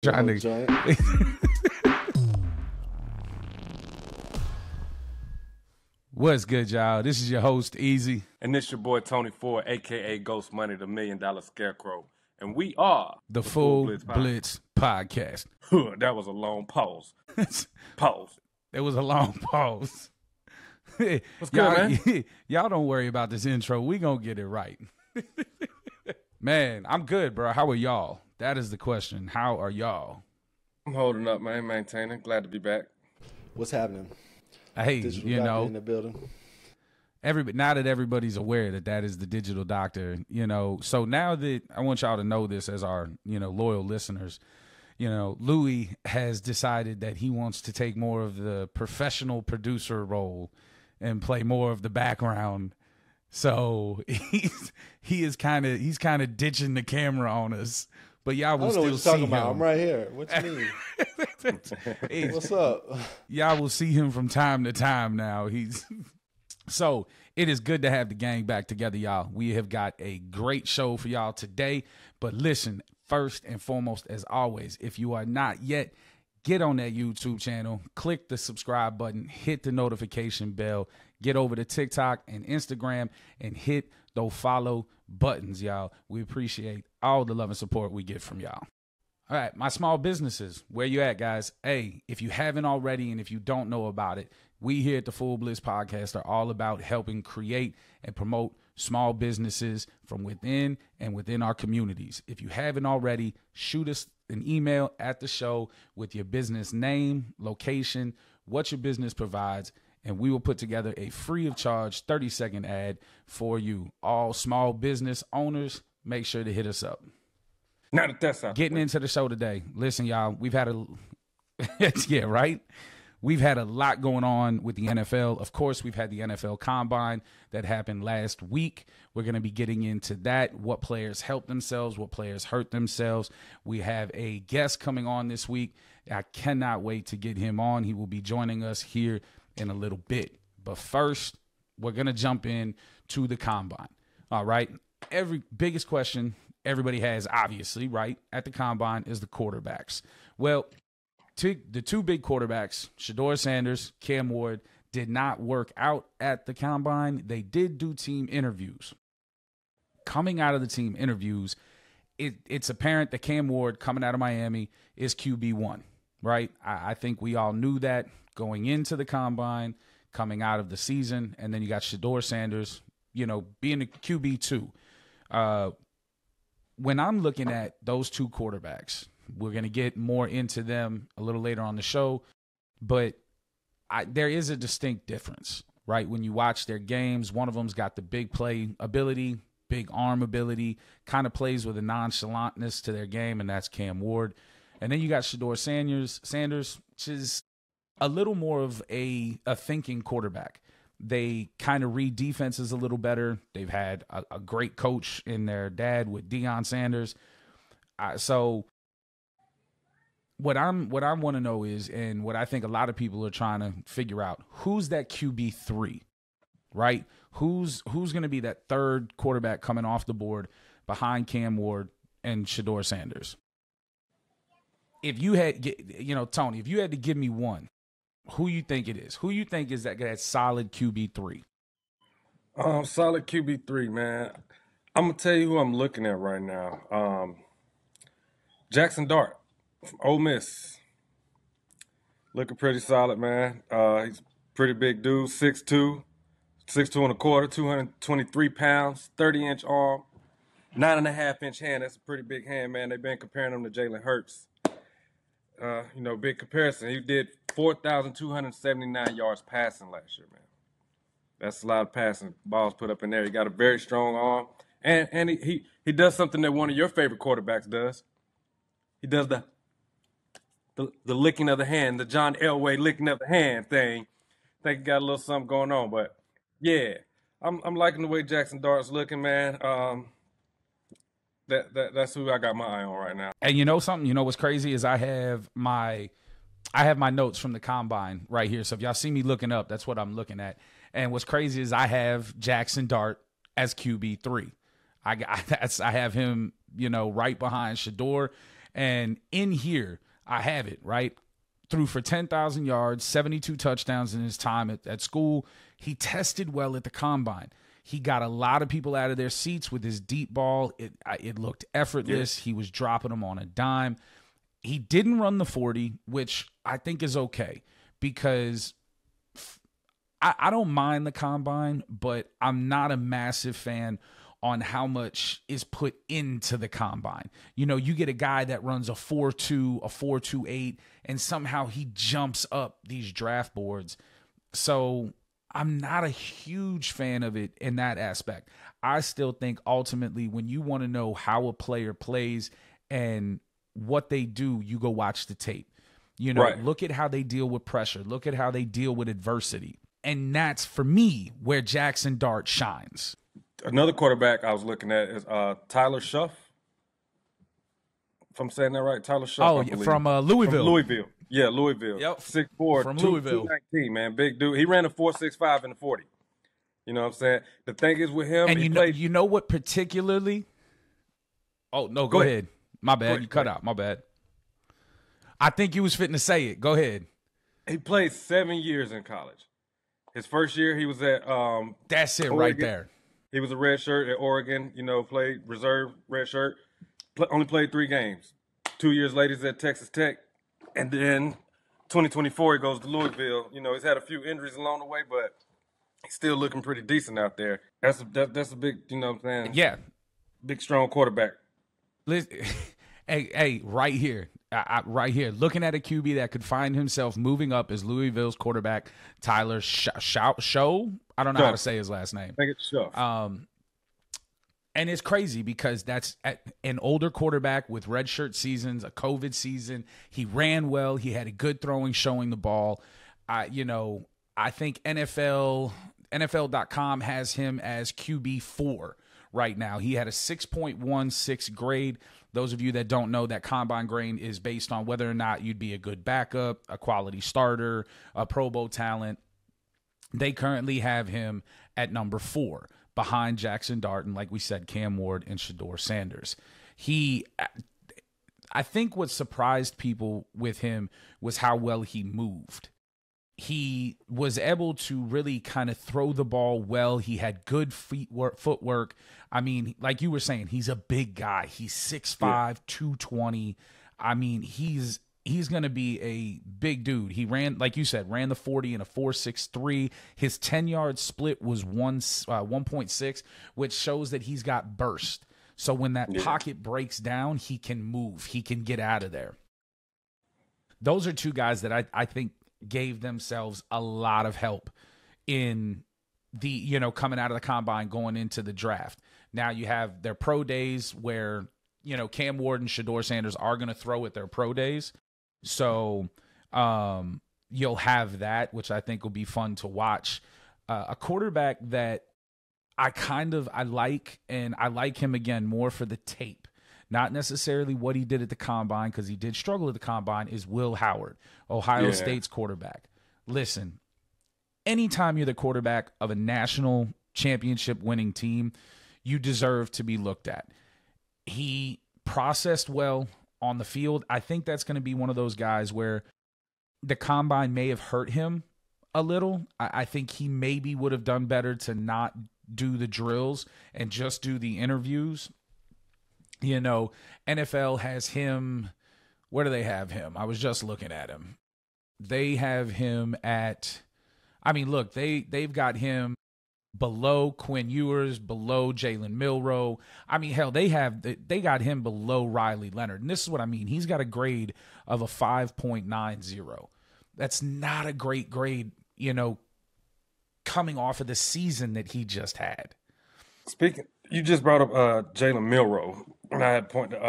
Trying to. What's good, y'all? This is your host, Easy. And this your boy, Tony Ford, a.k.a. Ghost Money, the $1 Million Scarecrow. And we are the Full Blitz Podcast. That was a long pause. Pause. It was a long pause. What's good, man? Y'all don't worry about this intro. We gonna get it right. Man, I'm good, bro. How are y'all? That is the question. How are y'all? I'm holding up, man. Maintaining. Glad to be back. What's happening? Hey, Digital you know, in the building. Now that everybody's aware that is the digital doctor, you know, so now that I want y'all to know this as our, loyal listeners, Louis has decided that he wants to take more of the professional producer role and play more of the background. So he's kind of ditching the camera on us, but y'all will still see him. About. I'm right here. What you mean? What's up? Y'all will see him from time to time now. So it is good to have the gang back together, y'all. We have got a great show for y'all today. But listen, first and foremost, as always, if you are not yet, get on that YouTube channel, click the subscribe button, hit the notification bell, get over to TikTok and Instagram and hit those follow buttons, y'all. We appreciate all the love and support we get from y'all. All right, my small businesses, where you at, guys? Hey, if you haven't already and if you don't know about it, we here at the Full Blitz Podcast are all about helping create and promote small businesses from within and within our communities. If you haven't already, shoot us an email at the show with your business name, location, what your business provides, and we will put together a free of charge 30-second ad for you. All small business owners, make sure to hit us up. Now that that's out. Getting into the show today. Listen, y'all, we've had yeah, right? We've had a lot going on with the NFL. Of course, we've had the NFL Combine that happened last week. We're going to be getting into that, what players helped themselves, what players hurt themselves. We have a guest coming on this week. I cannot wait to get him on. He will be joining us here in a little bit. But first, we're going to jump in to the Combine. All right? Biggest question everybody has, obviously, right, at the Combine is the quarterbacks. Well, the two big quarterbacks, Shedeur Sanders, Cam Ward, did not work out at the Combine. They did do team interviews. Coming out of the team interviews, it's apparent that Cam Ward, coming out of Miami, is QB1, right? I think we all knew that going into the Combine, coming out of the season, and then you got Shedeur Sanders, being a QB2. When I'm looking at those two quarterbacks, we're going to get more into them a little later on the show, but there is a distinct difference, right? When you watch their games, one of them's got the big play ability, big arm ability, kind of plays with a nonchalantness to their game, and that's Cam Ward. And then you got Shedeur Sanders, which is a little more of a thinking quarterback. They kind of read defenses a little better. They've had a great coach in their dad with Deion Sanders. So what I want to know is, and what I think a lot of people are trying to figure out, who's that QB3, right? Who's going to be that third quarterback coming off the board behind Cam Ward and Shedeur Sanders? If you had, Tony, if you had to give me one, who you think it is? Who you think is that solid QB3? Solid QB3, man. I'm going to tell you who I'm looking at right now. Jackson Dart from Ole Miss. Looking pretty solid, man. He's a pretty big dude, 6'2", 6'2 and a quarter, 223 pounds, 30-inch arm, 9.5-inch hand. That's a pretty big hand, man. They've been comparing him to Jalen Hurts. Big comparison. He did 4,279 yards passing last year, man. That's a lot of passing balls put up in there. He got a very strong arm. And he does something that one of your favorite quarterbacks does. He does the licking of the hand, the John Elway licking of the hand thing. I think he got a little something going on. But, yeah, I'm liking the way Jackson Dart's looking, man. That's who I got my eye on right now. And you know something? You know what's crazy is I have my notes from the Combine right here. So if y'all see me looking up, that's what I'm looking at. And what's crazy is I have Jackson Dart as QB3. I have him, right behind Shedeur. And in here, I have it, right? Threw for 10,000 yards, 72 touchdowns in his time at school. He tested well at the combine. He got a lot of people out of their seats with his deep ball. It looked effortless. He was dropping them on a dime. He didn't run the 40, which I think is okay because I don't mind the combine, but I'm not a massive fan on how much is put into the combine. You know, you get a guy that runs a 4.2, a 4.28, and somehow he jumps up these draft boards. So I'm not a huge fan of it in that aspect. I still think ultimately when you want to know how a player plays and what they do, you go watch the tape. You know, Look at how they deal with pressure. Look at how they deal with adversity. And that's, for me, where Jackson Dart shines. Another quarterback I was looking at is Tyler Shuff. If I'm saying that right, Tyler Shuff. Oh, from Louisville. From Louisville. Yeah, Louisville. Yep. 6'4", from Louisville. 219, man. Big dude. He ran a 4.65 in the 40. You know what I'm saying? The thing is with him, and you know what particularly? Oh, no, go ahead. My bad. You cut out. My bad. I think you was fitting to say it. Go ahead. He played 7 years in college. His first year, he was at that's it Oregon. Right there. He was a red shirt at Oregon, you know, played reserve red shirt. Only played 3 games. 2 years later, he's at Texas Tech. And then 2024, he goes to Louisville. You know, he's had a few injuries along the way, but he's still looking pretty decent out there. That's a big, you know what I'm saying? Yeah. Big, strong quarterback. Listen, hey, right here. Right here, looking at a QB that could find himself moving up as Louisville's quarterback, Tyler Show. I don't know how to say his last name. I think it's Show. And it's crazy because that's an older quarterback with redshirt seasons, a COVID season. He ran well. He had a good throwing, showing the ball. I think NFL.com has him as QB4 right now. He had a 6.16 grade. Those of you that don't know, that combine grade is based on whether or not you'd be a good backup, a quality starter, a Pro Bowl talent. They currently have him at number 4 behind Jackson Dart and, like we said, Cam Ward and Shedeur Sanders. I think what surprised people with him was how well he moved. He was able to really kind of throw the ball well. He had good footwork. I mean, like you were saying, he's a big guy. He's 6'5", 220. I mean, he's going to be a big dude. He ran, like you said, ran the 40 in a 4.63. His 10-yard split was 1.6, which shows that he's got burst. So when that pocket breaks down, he can move. He can get out of there. Those are two guys that I think gave themselves a lot of help in the, coming out of the combine, going into the draft. Now you have their pro days where, Cam Ward and Shedeur Sanders are going to throw at their pro days. So you'll have that, which I think will be fun to watch. A quarterback that I like, and I like him again more for the tape. Not necessarily what he did at the combine, because he did struggle at the combine, is Will Howard, Ohio State's quarterback. Listen, anytime you're the quarterback of a national championship winning team, you deserve to be looked at. He processed well on the field. I think that's going to be one of those guys where the combine may have hurt him a little. I think he maybe would have done better to not do the drills and just do the interviews. NFL has him. Where do they have him? I was just looking at him. They have him at, look, they've got him below Quinn Ewers, below Jalen Milroe. Hell, they got him below Riley Leonard. And this is what I mean. He's got a grade of a 5.90. That's not a great grade, coming off of the season that he just had. You just brought up Jalen Milroe. And I had pointed.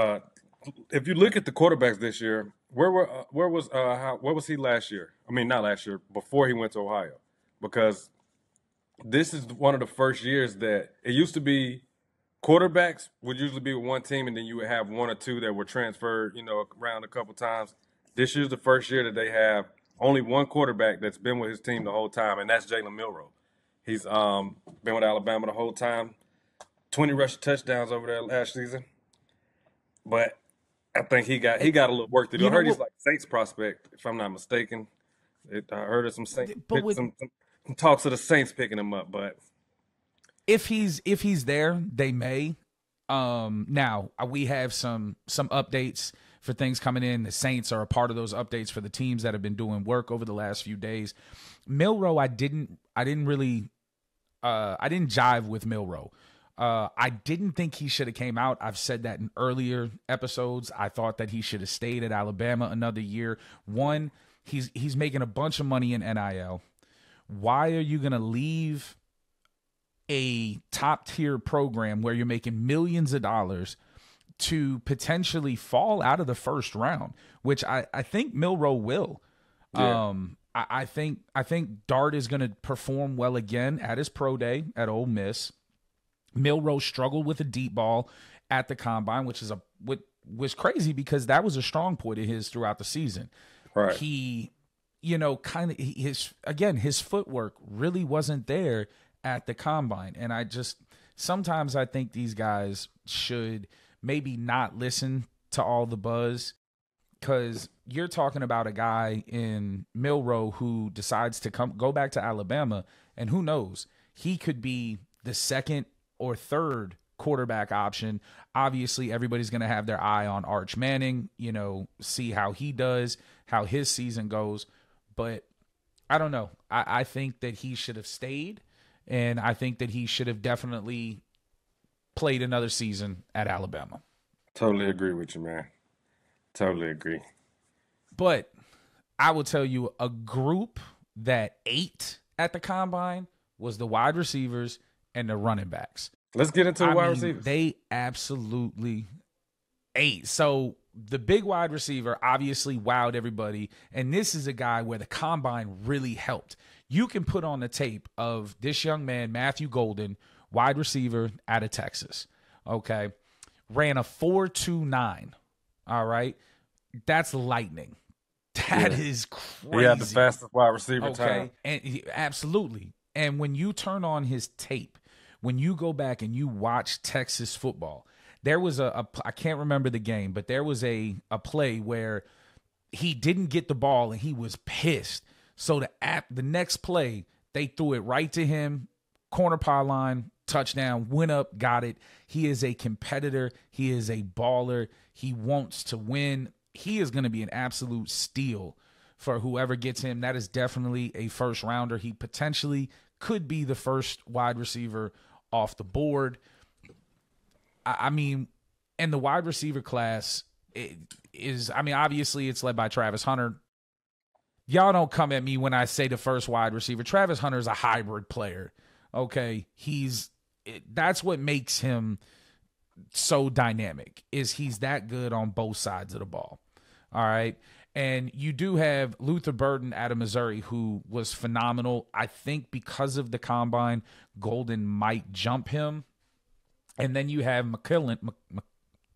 If you look at the quarterbacks this year, where was he last year? Not last year, before he went to Ohio, because this is one of the first years that it used to be quarterbacks would usually be with one team, and then you would have one or two that were transferred, around a couple times. This year's the first year that they have only one quarterback that's been with his team the whole time, and that's Jalen Milroe. He's been with Alabama the whole time. 20 rushing touchdowns over there last season. But I think he got a little work to do. You I know heard he's what? like Saints prospect, if I'm not mistaken. I heard of But with some talks of the Saints picking him up, but if he's there, they may. Now we have some updates for things coming in. The Saints are a part of those updates for the teams that have been doing work over the last few days. Milroe, I didn't really I didn't jive with Milroe. I didn't think he should have came out. I've said that in earlier episodes. I thought that he should have stayed at Alabama another year. One, he's making a bunch of money in NIL. Why are you going to leave a top tier program where you're making millions of dollars to potentially fall out of the first round, which I think Milroe will. yeah. I think Dart is going to perform well again at his pro day at Ole Miss. Milroe struggled with a deep ball at the combine, which was crazy because that was a strong point of his throughout the season. Right. He, kind of his footwork really wasn't there at the combine. And sometimes I think these guys should maybe not listen to all the buzz, because you're talking about a guy in Milroe who decides to go back to Alabama, and who knows, he could be the second or third quarterback option. Obviously, everybody's going to have their eye on Arch Manning, see how he does, how his season goes. But I don't know. I think that he should have stayed, and I think that he should have definitely played another season at Alabama. Totally agree with you, man. Totally agree. But I will tell you, a group that ate at the combine was the wide receivers and the running backs. Let's get into the wide receivers. They absolutely ate. So the big wide receiver obviously wowed everybody. And this is a guy where the combine really helped. You can put on the tape of this young man, Matthew Golden, wide receiver out of Texas. Okay. Ran a 4.29. All right. That's lightning. That is crazy. He had the fastest wide receiver time. And absolutely. And when you turn on his tape, when you go back and you watch Texas football, there was I can't remember the game, but there was a play where he didn't get the ball and he was pissed. So the next play, they threw it right to him, corner pylon, touchdown, went up, got it. He is a competitor. He is a baller. He wants to win. He is going to be an absolute steal for whoever gets him. That is definitely a first rounder. He potentially could be the first wide receiver off the board. And the wide receiver class obviously it's led by Travis Hunter. Y'all don't come at me when I say the first wide receiver. Travis Hunter is a hybrid player. Okay. That's what makes him so dynamic, is he's that good on both sides of the ball. All right. And you do have Luther Burden out of Missouri, who was phenomenal. I think because of the combine, Golden might jump him. And then you have oh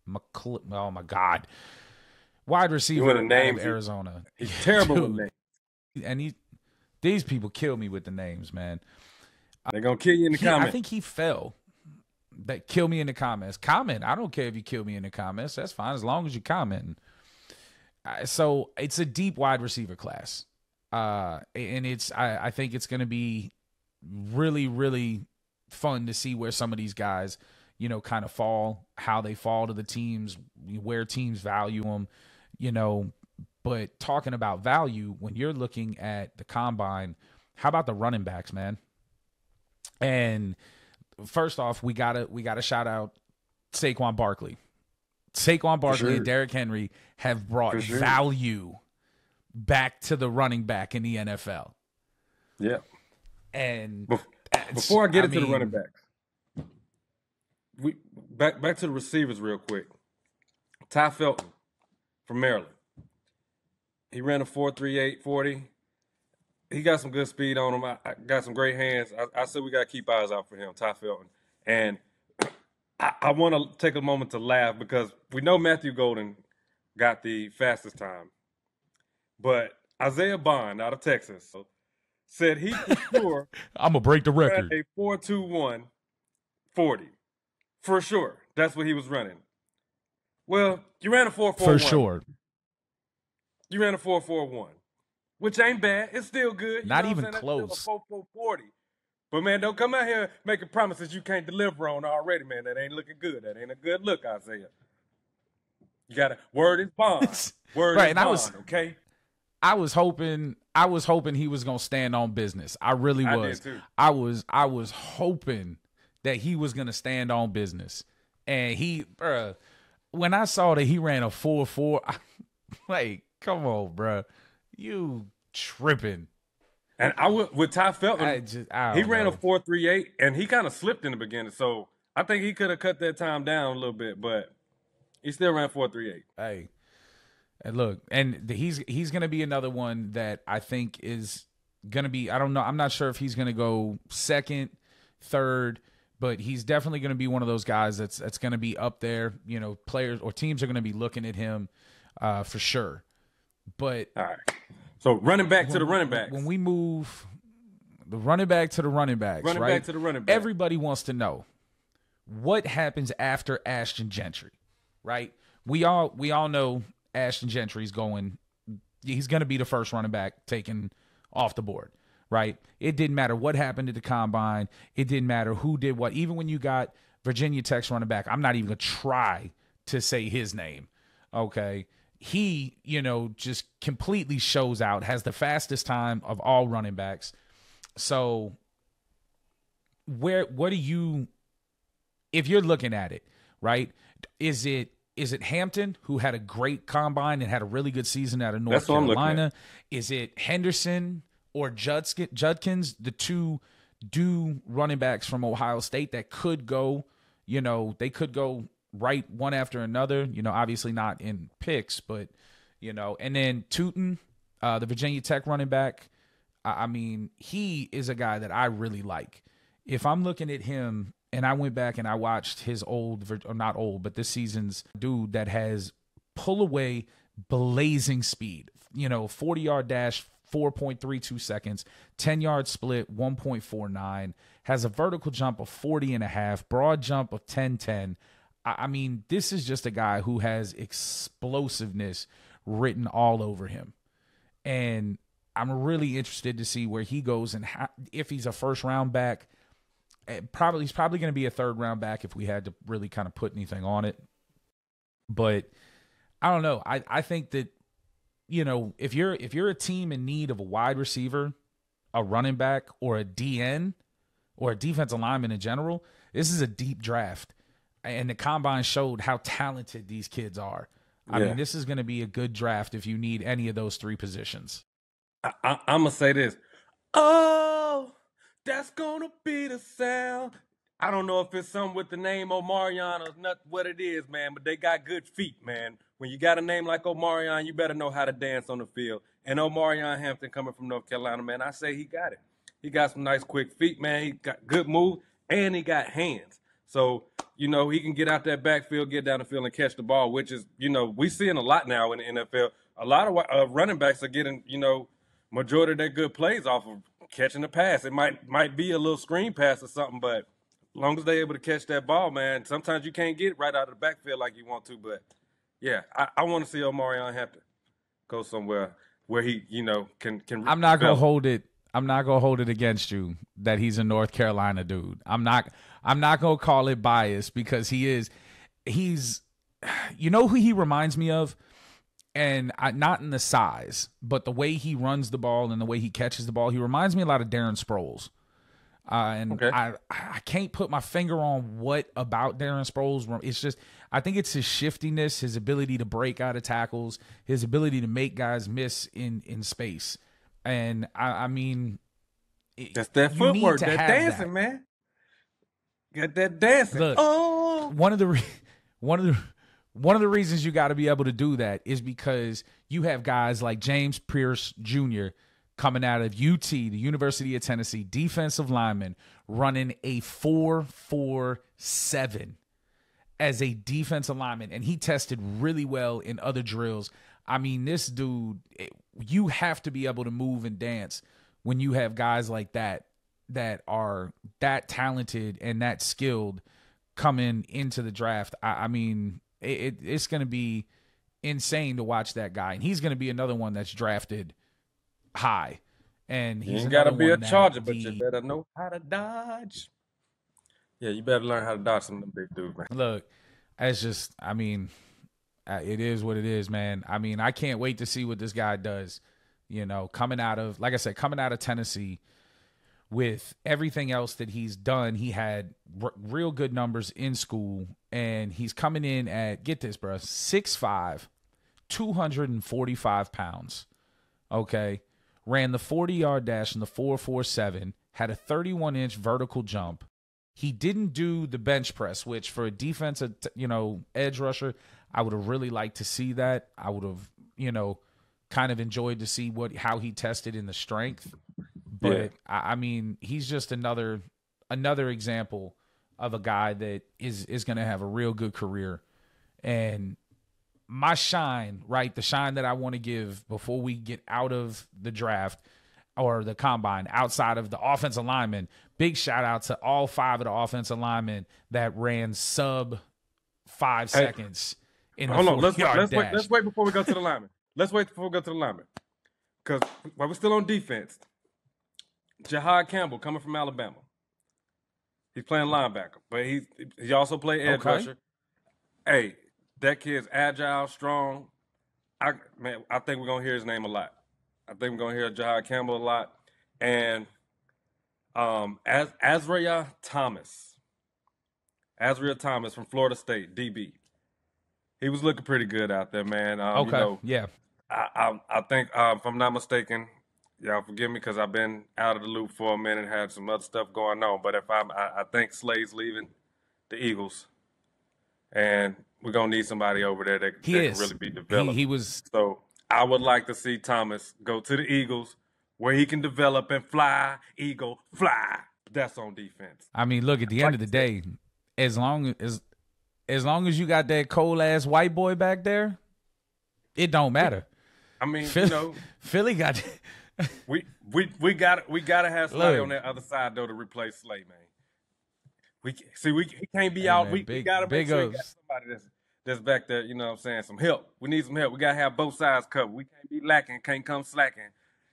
my God, wide receiver out of Arizona. He's terrible with names. And these people kill me with the names, man. They're going to kill you in the comments. I think he fell. That kill me in the comments. Comment. I don't care if you kill me in the comments. That's fine as long as you're commenting. So it's a deep wide receiver class. And I think it's going to be really, really fun to see where some of these guys, kind of fall, how they fall to the teams, where teams value them, But talking about value, when you're looking at the combine, how about the running backs, man? And first off, we gotta shout out Saquon Barkley. Saquon Barkley and Derrick Henry have brought value back to the running back in the NFL. Yeah. And before I get into the running backs, back to the receivers real quick. Ty Felton from Maryland. He ran a 4.38 40. He got some good speed on him. I got some great hands. I said we got to keep eyes out for him, Ty Felton. And I want to take a moment to laugh because we know Matthew Golden got the fastest time. But Isaiah Bond out of Texas said he for sure I'm going to break the record. A 4.21 40. For sure. That's what he was running. Well, you ran a 4.41. For sure. You ran a 4.41, which ain't bad. It's still good. You Not know even what I'm saying? close. That's still a 4.40. But, man, don't come out here making promises you can't deliver on already, man. That ain't looking good. That ain't a good look, Isaiah. You got to – word is bond. Word Right, is bond, okay? I was hoping he was gonna stand on business. I really was. I did too. I was hoping that he was gonna stand on business. And when I saw that he ran a 4.4, like, come on, bruh. You tripping. And I would with Ty Felton, he ran a 4.38, and he kind of slipped in the beginning. So I think he could have cut that time down a little bit, but he still ran 4.38. Hey. And look, and he's going to be another one that I think is going to be, I don't know, I'm not sure if he's going to go second, third, but he's definitely going to be one of those guys that's going to be up there. You know, players or teams are going to be looking at him for sure. But all right, so running back to the running backs. When we move the running back to the running backs, running right? back to the running back. Everybody wants to know what happens after Ashton Gentry, right? We all know Ashton Gentry's he's going to be the first running back taken off the board, right? It didn't matter what happened at the combine. It didn't matter who did what. Even when you got Virginia Tech's running back, I'm not even going to try to say his name, okay? He, just completely shows out, has the fastest time of all running backs. So what do you, if you're looking at it, right, is it Hampton, who had a great combine and had a really good season out of North Carolina? Is it Henderson or Judkins, the two running backs from Ohio State that could go, they could go right one after another, obviously not in picks, but, and then Tootin, the Virginia Tech running back, I mean, he is a guy that I really like. If I'm looking at him, and I went back and I watched his not old, but this season's dude that has pull away blazing speed, 40-yard dash, 4.32 seconds, 10-yard split, 1.49, has a vertical jump of 40.5, broad jump of 10.10. I mean, this is just a guy who has explosiveness written all over him. And I'm really interested to see where he goes and if he's a first-round back. He's probably going to be a third-round back if we had to really kind of put anything on it. But I don't know. I think that, if you're a team in need of a wide receiver, a running back, or a DN, or a defensive lineman in general, this is a deep draft. And the combine showed how talented these kids are. I mean, this is going to be a good draft if you need any of those three positions. I'm going to say this. Oh, that's going to be the sound. I don't know if it's something with the name Omarion or not what it is, man, but they got good feet, man. When you got a name like Omarion, you better know how to dance on the field. And Omarion Hampton coming from North Carolina, man, I say he got it. He got some nice quick feet, man. He got good move, and he got hands. So, he can get out that backfield, get down the field, and catch the ball, which is, we seeing a lot now in the NFL. A lot of running backs are getting, majority of their good plays off of catching the pass. It might be a little screen pass or something, but as long as they're able to catch that ball, man, sometimes you can't get it right out of the backfield like you want to. But, yeah, I want to see Omarion Hampton go somewhere where he, can I'm not going to hold it. I'm not going to hold it against you that he's a North Carolina dude. I'm not going to call it bias because he's who he reminds me of? And not in the size, but the way he runs the ball and the way he catches the ball, he reminds me a lot of Darren Sproles. Okay. I can't put my finger on what about Darren Sproles. It's just, I think it's his shiftiness, his ability to break out of tackles, his ability to make guys miss in space. And I mean, that's that footwork, that dancing, man. Got that dancing. Look, one of the reasons you got to be able to do that is because you have guys like James Pierce Jr. coming out of UT, the University of Tennessee, defensive lineman, running a 4.47 as a defensive lineman, and he tested really well in other drills. I mean, this dude, you have to be able to move and dance when you have guys like that are that talented and that skilled coming into the draft. I mean, it's going to be insane to watch that guy. And he's going to be another one that's drafted high. And he's ain't got to be a that Charger, but you better know how to dodge. Yeah, you better learn how to dodge some of them big dudes, man. Look, it's just, I mean, it is what it is, man. I mean, I can't wait to see what this guy does, you know, coming out of, like I said, coming out of Tennessee with everything else that he's done. He had real good numbers in school, and he's coming in at, get this, bro, 6'5", 245 pounds, okay? Ran the 40-yard dash in the 4.47, had a 31-inch vertical jump. He didn't do the bench press, which for a defensive, edge rusher, I would have really liked to see that. I would have, kind of enjoyed to see how he tested in the strength. But yeah. I mean, he's just another example of a guy that is going to have a real good career. And my shine, right, the shine that I want to give before we get out of the draft or the combine, outside of the offensive linemen, big shout out to all 5 of the offensive linemen that ran sub 5 seconds in the 40-yard dash. Let's wait before we go to the linemen. Let's wait before we go to the linemen. Because while we're still on defense, Jahad Campbell coming from Alabama. He's playing linebacker, but he also played edge rusher. Hey, that kid's agile, strong. I think we're gonna hear his name a lot. I think we're gonna hear Jahad Campbell a lot. And Azraia Thomas from Florida State, DB. He was looking pretty good out there, man. Yeah. I think, if I'm not mistaken, y'all forgive me because I've been out of the loop for a minute, had some other stuff going on. But I think Slade's leaving the Eagles, and we're gonna need somebody over there that can really be developed. He was. So I would like to see Thomas go to the Eagles, where he can develop and fly. Eagle, fly. That's on defense. I mean, look, at the end of the day, as long as you got that cold ass white boy back there, it don't matter. I mean, Philly got. we gotta have somebody on that other side though to replace Slay, man. He can't be out. Man, we gotta make sure we got somebody that's back there. You know what I'm saying? Some help. We need some help. We gotta have both sides covered. We can't be lacking. Can't come slacking.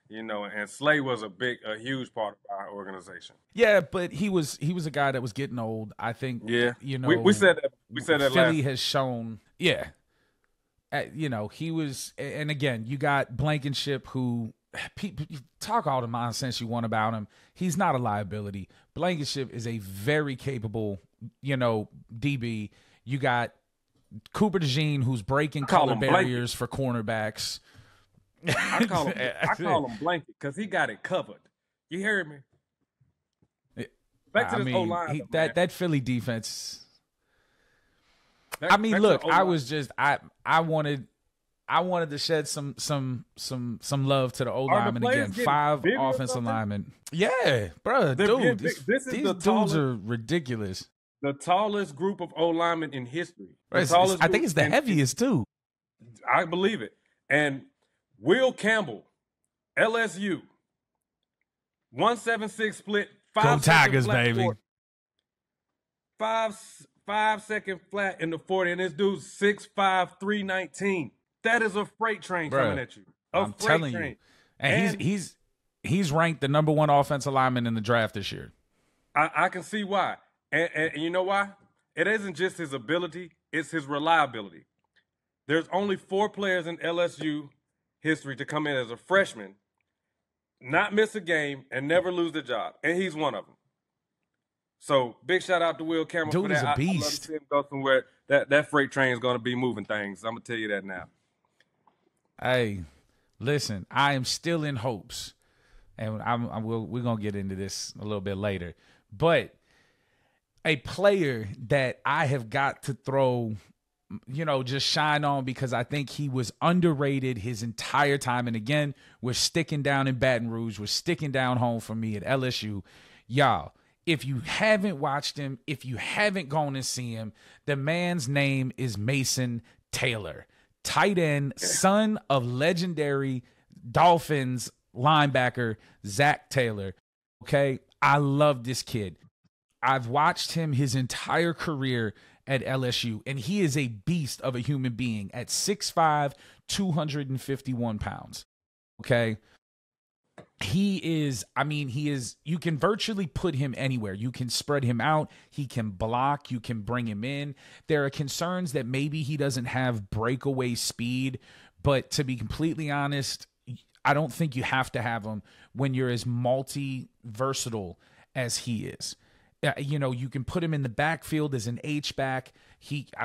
And Slay was a huge part of our organization. Yeah, but he was a guy that was getting old. I think. Yeah. We said that. We said that. Philly has shown. Yeah. He was, and again, you got Blankenship, who talk all the nonsense you want about him. He's not a liability. Blankenship is a very capable, DB. You got Cooper DeJean, who's breaking color barriers for cornerbacks. I call him Blanket because he got it covered. You hear me? Back to this O-line. That Philly defense. Look, I was just I wanted to shed some love to the O-linemen again. 5 offensive linemen. Yeah, bro, dude, these dudes are ridiculous. The tallest group of O-linemen in history. I think it's the heaviest too. I believe it. And Will Campbell, LSU, 176 split, 5 Go Tigers, baby. 5-second flat in the 40, and this dude's 6'5", 319. That is a freight train coming at you. I'm telling you. And he's ranked the number 1 offensive lineman in the draft this year. I can see why. And you know why? It isn't just his ability, it's his reliability. There's only 4 players in LSU history to come in as a freshman, not miss a game, and never lose their job. And he's one of them. So big shout out to Will Campbell for that. Is a beast. I'd love to see him go somewhere. That freight train is going to be moving things. I'm going to tell you that now. Hey, listen, I am still in hopes, and we're going to get into this a little bit later. But a player that I have got to throw, just shine on because I think he was underrated his entire time. And again, we're sticking down in Baton Rouge. We're sticking down home for me at LSU. Y'all, if you haven't watched him, if you haven't gone and seen him, the man's name is Mason Taylor, tight end, son of legendary Dolphins linebacker Zach Taylor. Okay, I love this kid. I've watched him his entire career, at LSU, and he is a beast of a human being at 6'5", 251 pounds. Okay. He is, you can virtually put him anywhere. You can spread him out. He can block. You can bring him in. There are concerns that maybe he doesn't have breakaway speed, but to be completely honest, I don't think you have to have him when you're as multi-versatile as he is. You can put him in the backfield as an H-back.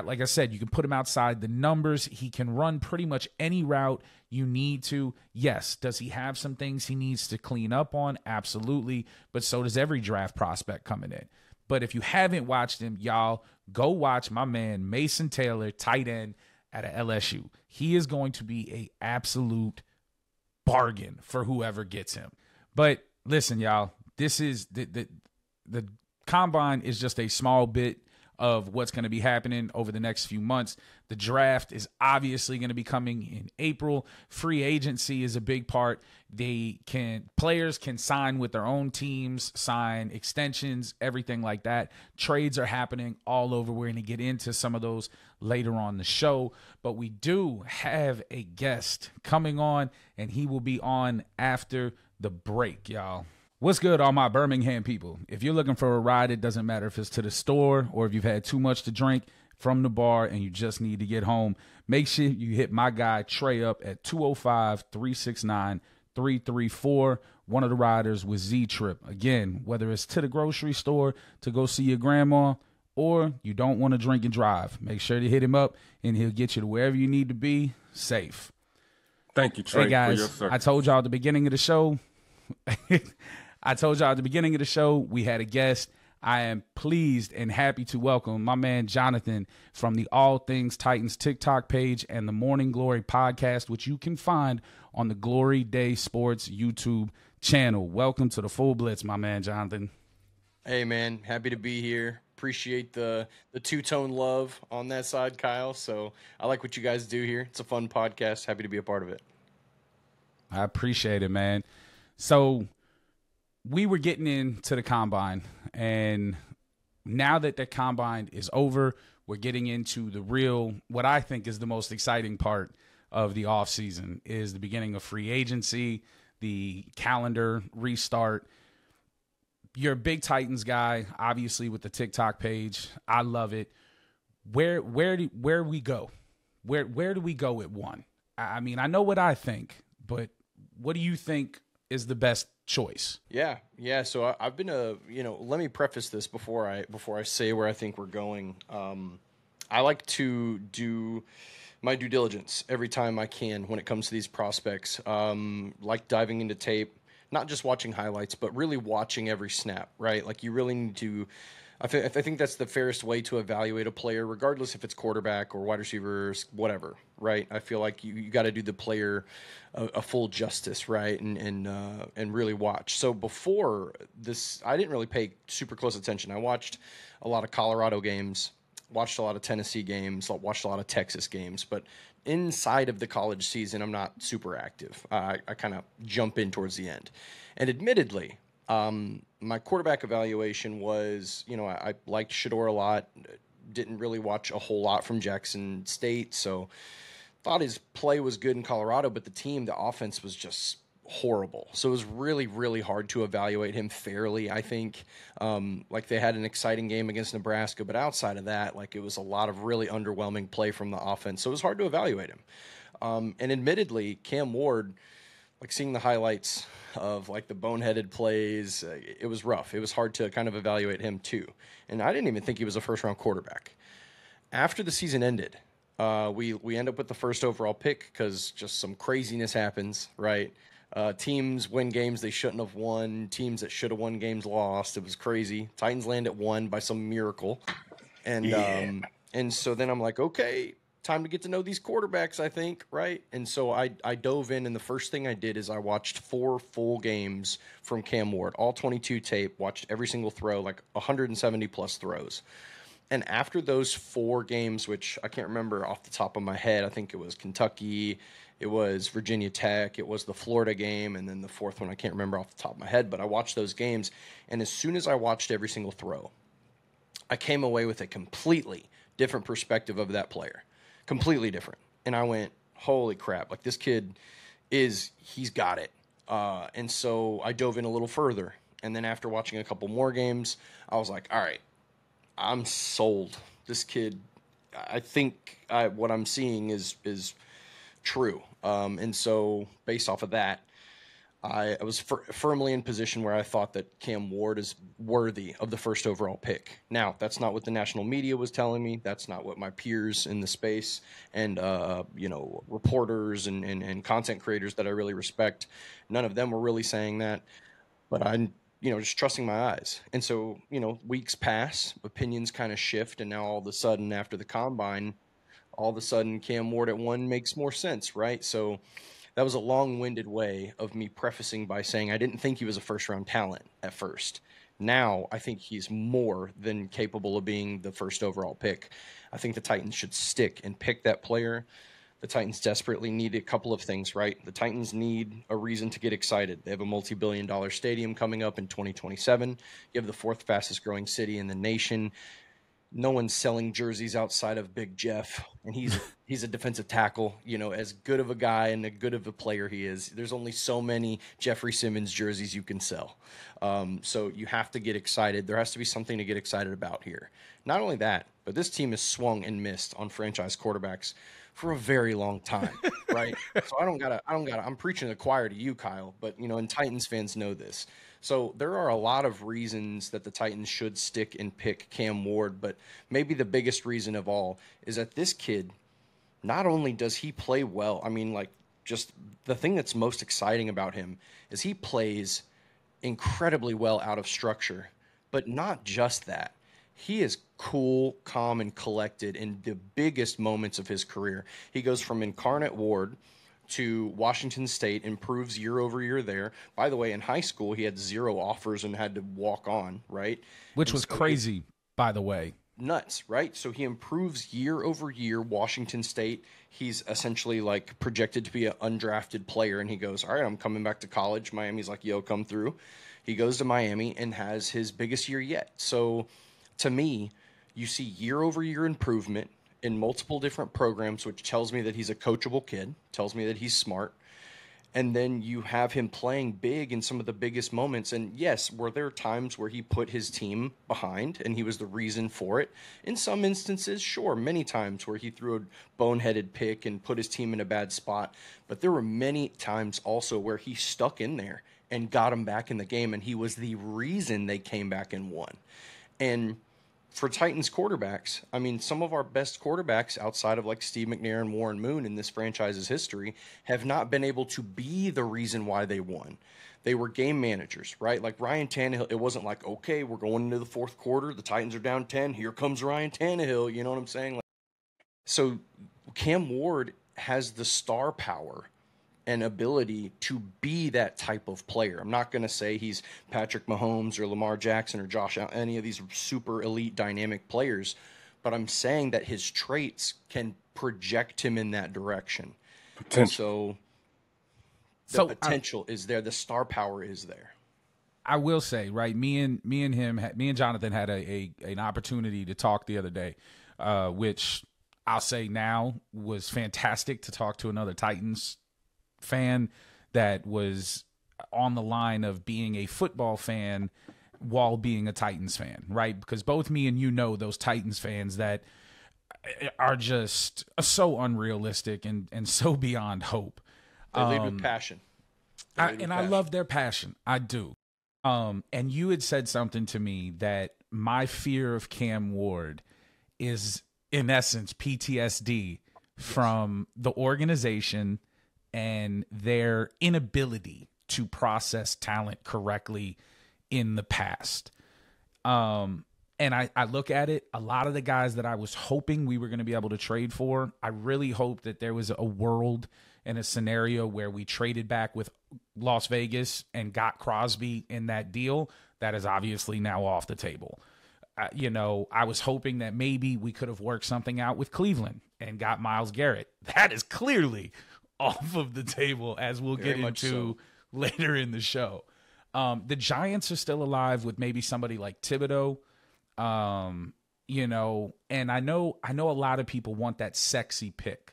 Like I said, you can put him outside the numbers. He can run pretty much any route you need to. Yes. Does he have some things he needs to clean up on? Absolutely. But so does every draft prospect coming in. But if you haven't watched him, y'all, go watch my man Mason Taylor, tight end at a LSU. He is going to be an absolute bargain for whoever gets him. But listen, y'all, this is the Combine is just a small bit of what's going to be happening over the next few months. The draft is obviously going to be coming in April. Free agency is a big part. Players can sign with their own teams, sign extensions, everything like that. Trades are happening all over. We're going to get into some of those later on the show, but we do have a guest coming on, and he will be on after the break, y'all. What's good, all my Birmingham people? If you're looking for a ride, it doesn't matter if it's to the store or if you've had too much to drink from the bar and you just need to get home, make sure you hit my guy Trey up at 205-369-334. One of the riders with Z-Trip. Again, whether it's to the grocery store to go see your grandma or you don't want to drink and drive, make sure to hit him up and he'll get you to wherever you need to be safe. Thank you, Trey, hey guys, for your service. I told y'all at the beginning of the show we had a guest. I am pleased and happy to welcome my man Jonathan from the All Things Titans TikTok page and the Morning Glory podcast, which you can find on the Glory Day Sports YouTube channel. Welcome to the Full Blitz, my man Jonathan. Hey, man. Happy to be here. Appreciate the two-tone love on that side, Kyle. So I like what you guys do here. It's a fun podcast. Happy to be a part of it. I appreciate it, man. So we were getting into the Combine, and now that the Combine is over, we're getting into the real, what I think is the most exciting part of the offseason is the beginning of free agency, the calendar restart. You're a big Titans guy, obviously, with the TikTok page. I love it. Where we go? Where do we go at one? I mean, I know what I think, but what do you think is the best choice? Yeah. So I've been let me preface this before I say where I think we're going. I like to do my due diligence every time I can when it comes to these prospects. Like diving into tape, not just watching highlights, but really watching every snap, right? Like you really need to, I think that's the fairest way to evaluate a player, regardless if it's quarterback or wide receivers, whatever, right? I feel like you got to do the player a full justice, right? And really watch. So before this, I didn't really pay super close attention. I watched a lot of Colorado games, watched a lot of Tennessee games, watched a lot of Texas games, but inside of the college season, I'm not super active. I kind of jump in towards the end. And admittedly, my quarterback evaluation was, I liked Shador a lot, didn't really watch a whole lot from Jackson State, so thought his play was good in Colorado, but the offense was just horrible. So it was really, really hard to evaluate him fairly, I think. Like they had an exciting game against Nebraska, but outside of that, like it was a lot of really underwhelming play from the offense. So it was hard to evaluate him. And admittedly, Cam Ward, like seeing the highlights of like the boneheaded plays, it was rough. It was hard to kind of evaluate him too. And I didn't even think he was a first-round quarterback. After the season ended, we end up with the first overall pick because just some craziness happens, right? Teams win games they shouldn't have won. Teams that should have won games lost. It was crazy. Titans land at 1 by some miracle. And so then I'm like, okay, time to get to know these quarterbacks, I think, right? And so I dove in, and the first thing I did is I watched 4 full games from Cam Ward, all 22 tape, watched every single throw, like 170-plus throws. And after those 4 games, which I can't remember off the top of my head, I think it was Kentucky, it was Virginia Tech, it was the Florida game, and then the 4th one I can't remember off the top of my head, but I watched those games, and as soon as I watched every single throw, I came away with a completely different perspective of that player, completely different. And I went, holy crap, like this kid he's got it. And so I dove in a little further. And then after watching a couple more games, I was like, all right, I'm sold. This kid, I think what I'm seeing is true. And so based off of that, I was firmly in position where I thought that Cam Ward is worthy of the first overall pick. Now, that's not what the national media was telling me. That's not what my peers in the space and reporters and content creators that I really respect. None of them were really saying that. But I'm just trusting my eyes. And so, weeks pass, opinions kind of shift, and now all of a sudden after the combine, Cam Ward at 1 makes more sense, right? So that was a long-winded way of me prefacing by saying I didn't think he was a first-round talent at first. Now I think he's more than capable of being the first overall pick. I think the Titans should stick and pick that player. The Titans desperately need a couple of things, right? The Titans need a reason to get excited. They have a multi-billion-dollar stadium coming up in 2027. You have the 4th fastest-growing city in the nation. No one's selling jerseys outside of Big Jeff, and he's a defensive tackle. As good of a guy and as good of a player he is, there's only so many Jeffrey Simmons jerseys you can sell. So you have to get excited. There has to be something to get excited about here. Not only that, but this team has swung and missed on franchise quarterbacks for a very long time, right? So I'm preaching to the choir to you, Kyle, but and Titans fans know this. So there are a lot of reasons that the Titans should stick and pick Cam Ward, but maybe the biggest reason of all is that this kid, not only does he play well, just the thing that's most exciting about him is he plays incredibly well out of structure, but not just that. He is cool, calm, and collected in the biggest moments of his career. He goes from Incarnate Ward to Washington State, improves year over year there. By the way, in high school, he had 0 offers and had to walk on, right? Which was crazy, by the way. Nuts, right? So he improves year over year. Washington State, he's essentially projected to be an undrafted player, and he goes, all right, I'm coming back to college. Miami's like, yo, come through. He goes to Miami and has his biggest year yet. So to me, you see year over year improvement in multiple different programs, which tells me that he's a coachable kid, tells me that he's smart. And then you have him playing big in some of the biggest moments. And yes, were there times where he put his team behind and he was the reason for it? In some instances, sure, many times where he threw a boneheaded pick and put his team in a bad spot. But there were many times also where he stuck in there and got him back in the game, and he was the reason they came back and won. And for Titans quarterbacks, some of our best quarterbacks outside of Steve McNair and Warren Moon in this franchise's history have not been able to be the reason why they won. They were game managers, right? Like Ryan Tannehill, it wasn't like, okay, we're going into the 4th quarter, the Titans are down 10, here comes Ryan Tannehill, you know what I'm saying? So Cam Ward has the star power and ability to be that type of player. I'm not going to say he's Patrick Mahomes or Lamar Jackson or Josh Allen, any of these super elite dynamic players, but I'm saying that his traits can project him in that direction. So the potential is there. The star power is there. I will say, right, me and Jonathan had an opportunity to talk the other day, which I'll say now was fantastic to talk to another Titans fan that was on the line of being a football fan while being a Titans fan, right? Because both me and those Titans fans that are just so unrealistic and so beyond hope. They lead with passion. I love their passion. I do. And you had said something to me that my fear of Cam Ward is, in essence, PTSD from the organization and their inability to process talent correctly in the past. And I look at it, a lot of the guys that I was hoping we were going to be able to trade for, I really hope that there was a world and a scenario where we traded back with Las Vegas and got Crosby in that deal. That is obviously now off the table. I was hoping that maybe we could have worked something out with Cleveland and got Myles Garrett. That is clearly off of the table, as we'll get into later in the show. The Giants are still alive with maybe somebody like Thibodeau. you know, and I know a lot of people want that sexy pick.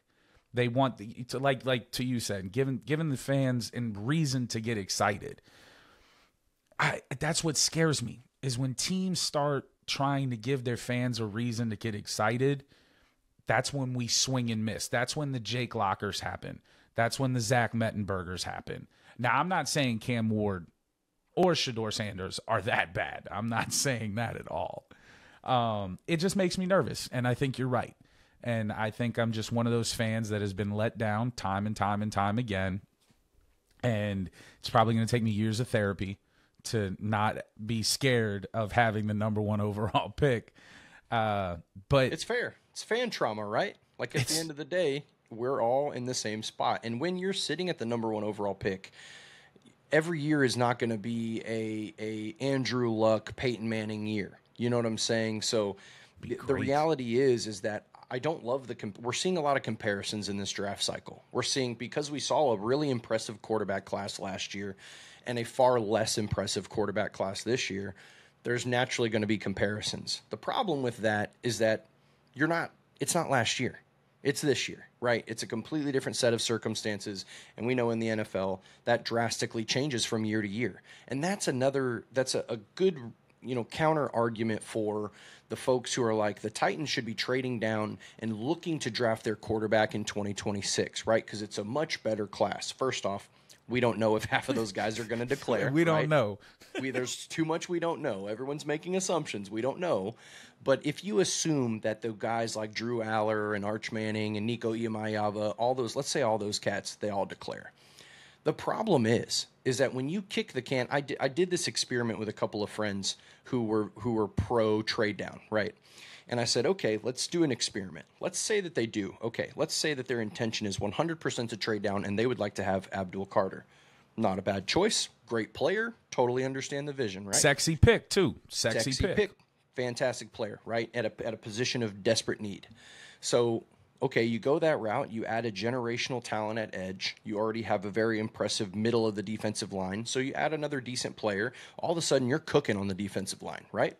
They want to like to you said, giving the fans a reason to get excited. That's what scares me is when teams start trying to give their fans a reason to get excited. That's when we swing and miss. That's when the Jake Lockers happen. That's when the Zach Mettenbergers happen. Now, I'm not saying Cam Ward or Shador Sanders are that bad. I'm not saying that at all. It just makes me nervous, and I think you're right. And I think I'm just one of those fans that has been let down time and time and time again. And it's probably going to take me years of therapy to not be scared of having the number 1 overall pick. But it's fair. It's fan trauma, right? Like at the end of the day, we're all in the same spot. And when you're sitting at the number 1 overall pick, every year is not going to be a Andrew Luck, Peyton Manning year. You know what I'm saying? So the reality is that I don't love we're seeing a lot of comparisons in this draft cycle. We're seeing, because we saw a really impressive quarterback class last year and a far less impressive quarterback class this year, there's naturally going to be comparisons. The problem with that is that it's not last year. It's this year, right? It's a completely different set of circumstances. And we know in the NFL that drastically changes from year to year. And that's a good, counter argument for the folks who are like, the Titans should be trading down and looking to draft their quarterback in 2026, right? Because it's a much better class. First off, we don't know if half of those guys are going to declare. We don't know. There's too much we don't know. Everyone's making assumptions. We don't know. But if you assume that the guys like Drew Aller and Arch Manning and Nico Iamaleava, let's say all those cats, they all declare. The problem is that when you kick the can, I did this experiment with a couple of friends who were pro trade down, right? And I said, okay, let's do an experiment. Let's say that they do. Okay, let's say that their intention is 100% to trade down and they would like to have Abdul Carter. Not a bad choice. Great player. Totally understand the vision, right? Sexy pick, too. Sexy pick. Fantastic player, right? At a position of desperate need. So, okay, you go that route. You add a generational talent at edge. You already have a very impressive middle of the defensive line. So you add another decent player. All of a sudden, you're cooking on the defensive line, right?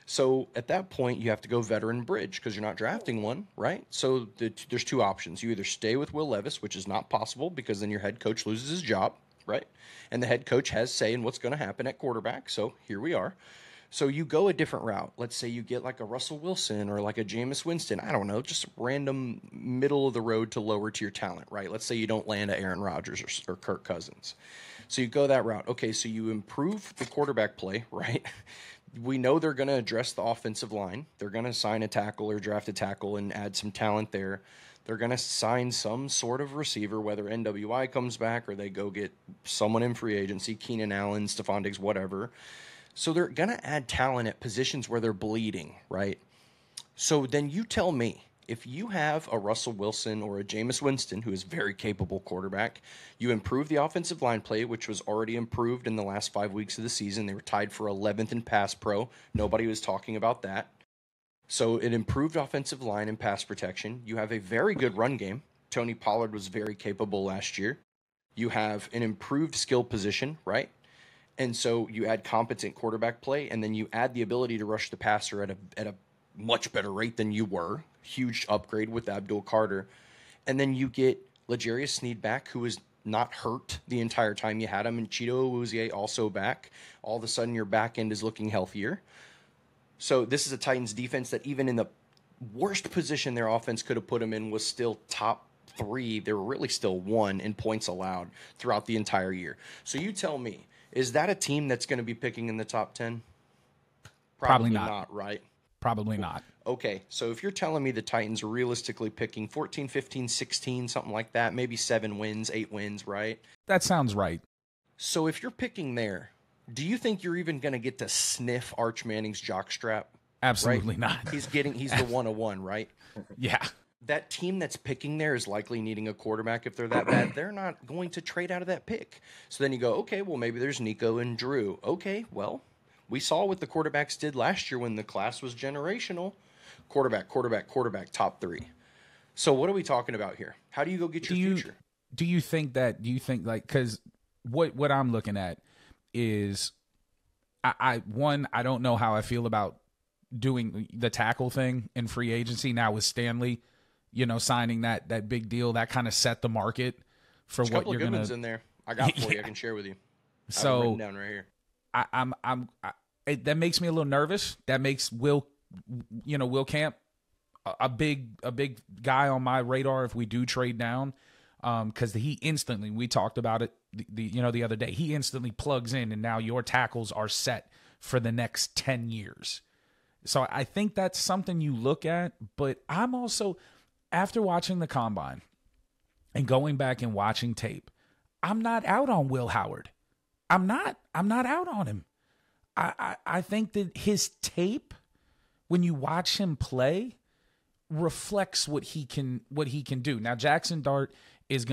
So at that point, you have to go veteran bridge because you're not drafting one, right? So there's two options. You either stay with Will Levis, which is not possible because then your head coach loses his job, right? And the head coach has say in what's going to happen at quarterback. So here we are. So you go a different route. Let's say you get like a Russell Wilson or like a Jameis Winston. I don't know, just random middle of the road to lower tier talent, right? Let's say you don't land a Aaron Rodgers or Kirk Cousins. So you go that route. Okay, so you improve the quarterback play, right? We know they're going to address the offensive line. They're going to sign a tackle or draft a tackle and add some talent there. They're going to sign some sort of receiver, whether NWI comes back or they go get someone in free agency, Keenan Allen, Stephon Diggs, whatever. So they're going to add talent at positions where they're bleeding, right? So then you tell me, if you have a Russell Wilson or a Jameis Winston, who is a very capable quarterback, you improve the offensive line play, which was already improved in the last 5 weeks of the season. They were tied for 11th in pass pro. Nobody was talking about that. So it improved offensive line and pass protection. You have a very good run game. Tony Pollard was very capable last year. You have an improved skill position, right? And so you add competent quarterback play, and then you add the ability to rush the passer at a much better rate than you were. Huge upgrade with Abdul Carter. And then you get L'Jarius Sneed back, who is not hurt the entire time you had him, and Cheeto Awuzie also back. All of a sudden, your back end is looking healthier. So this is a Titans defense that even in the worst position their offense could have put him in was still top 3. They were really still 1 in points allowed throughout the entire year. So you tell me, is that a team that's going to be picking in the top 10? Probably not, right? Probably not. Okay, so if you're telling me the Titans are realistically picking 14, 15, 16, something like that, maybe 7 wins, 8 wins, right? That sounds right. So if you're picking there, do you think you're even going to get to sniff Arch Manning's jockstrap? Absolutely right? not. He's the 101, right? Yeah. That team that's picking there is likely needing a quarterback. If they're that bad, they're not going to trade out of that pick. So then you go, okay, well, maybe there's Nico and Drew. Okay, well, we saw what the quarterbacks did last year when the class was generational. Quarterback, top 3. So what are we talking about here? How do you go get your future? Do you think like, because what I'm looking at is, I don't know how I feel about doing the tackle thing in free agency. Now with Stanley, signing that big deal, that kind of set the market for There's what you're going to. There's a couple of good ones in there. I got for you. I can share with you. I have it written down right here. That makes me a little nervous. That makes Will Camp a big guy on my radar if we do trade down. Because he instantly, we talked about it the other day, he instantly plugs in, and now your tackles are set for the next 10 years. So I think that's something you look at, but I'm also, after watching the combine and going back and watching tape, I'm not out on Will Howard. I'm not out on him. I think that his tape, when you watch him play, reflects what he can do. Now, Jackson Dart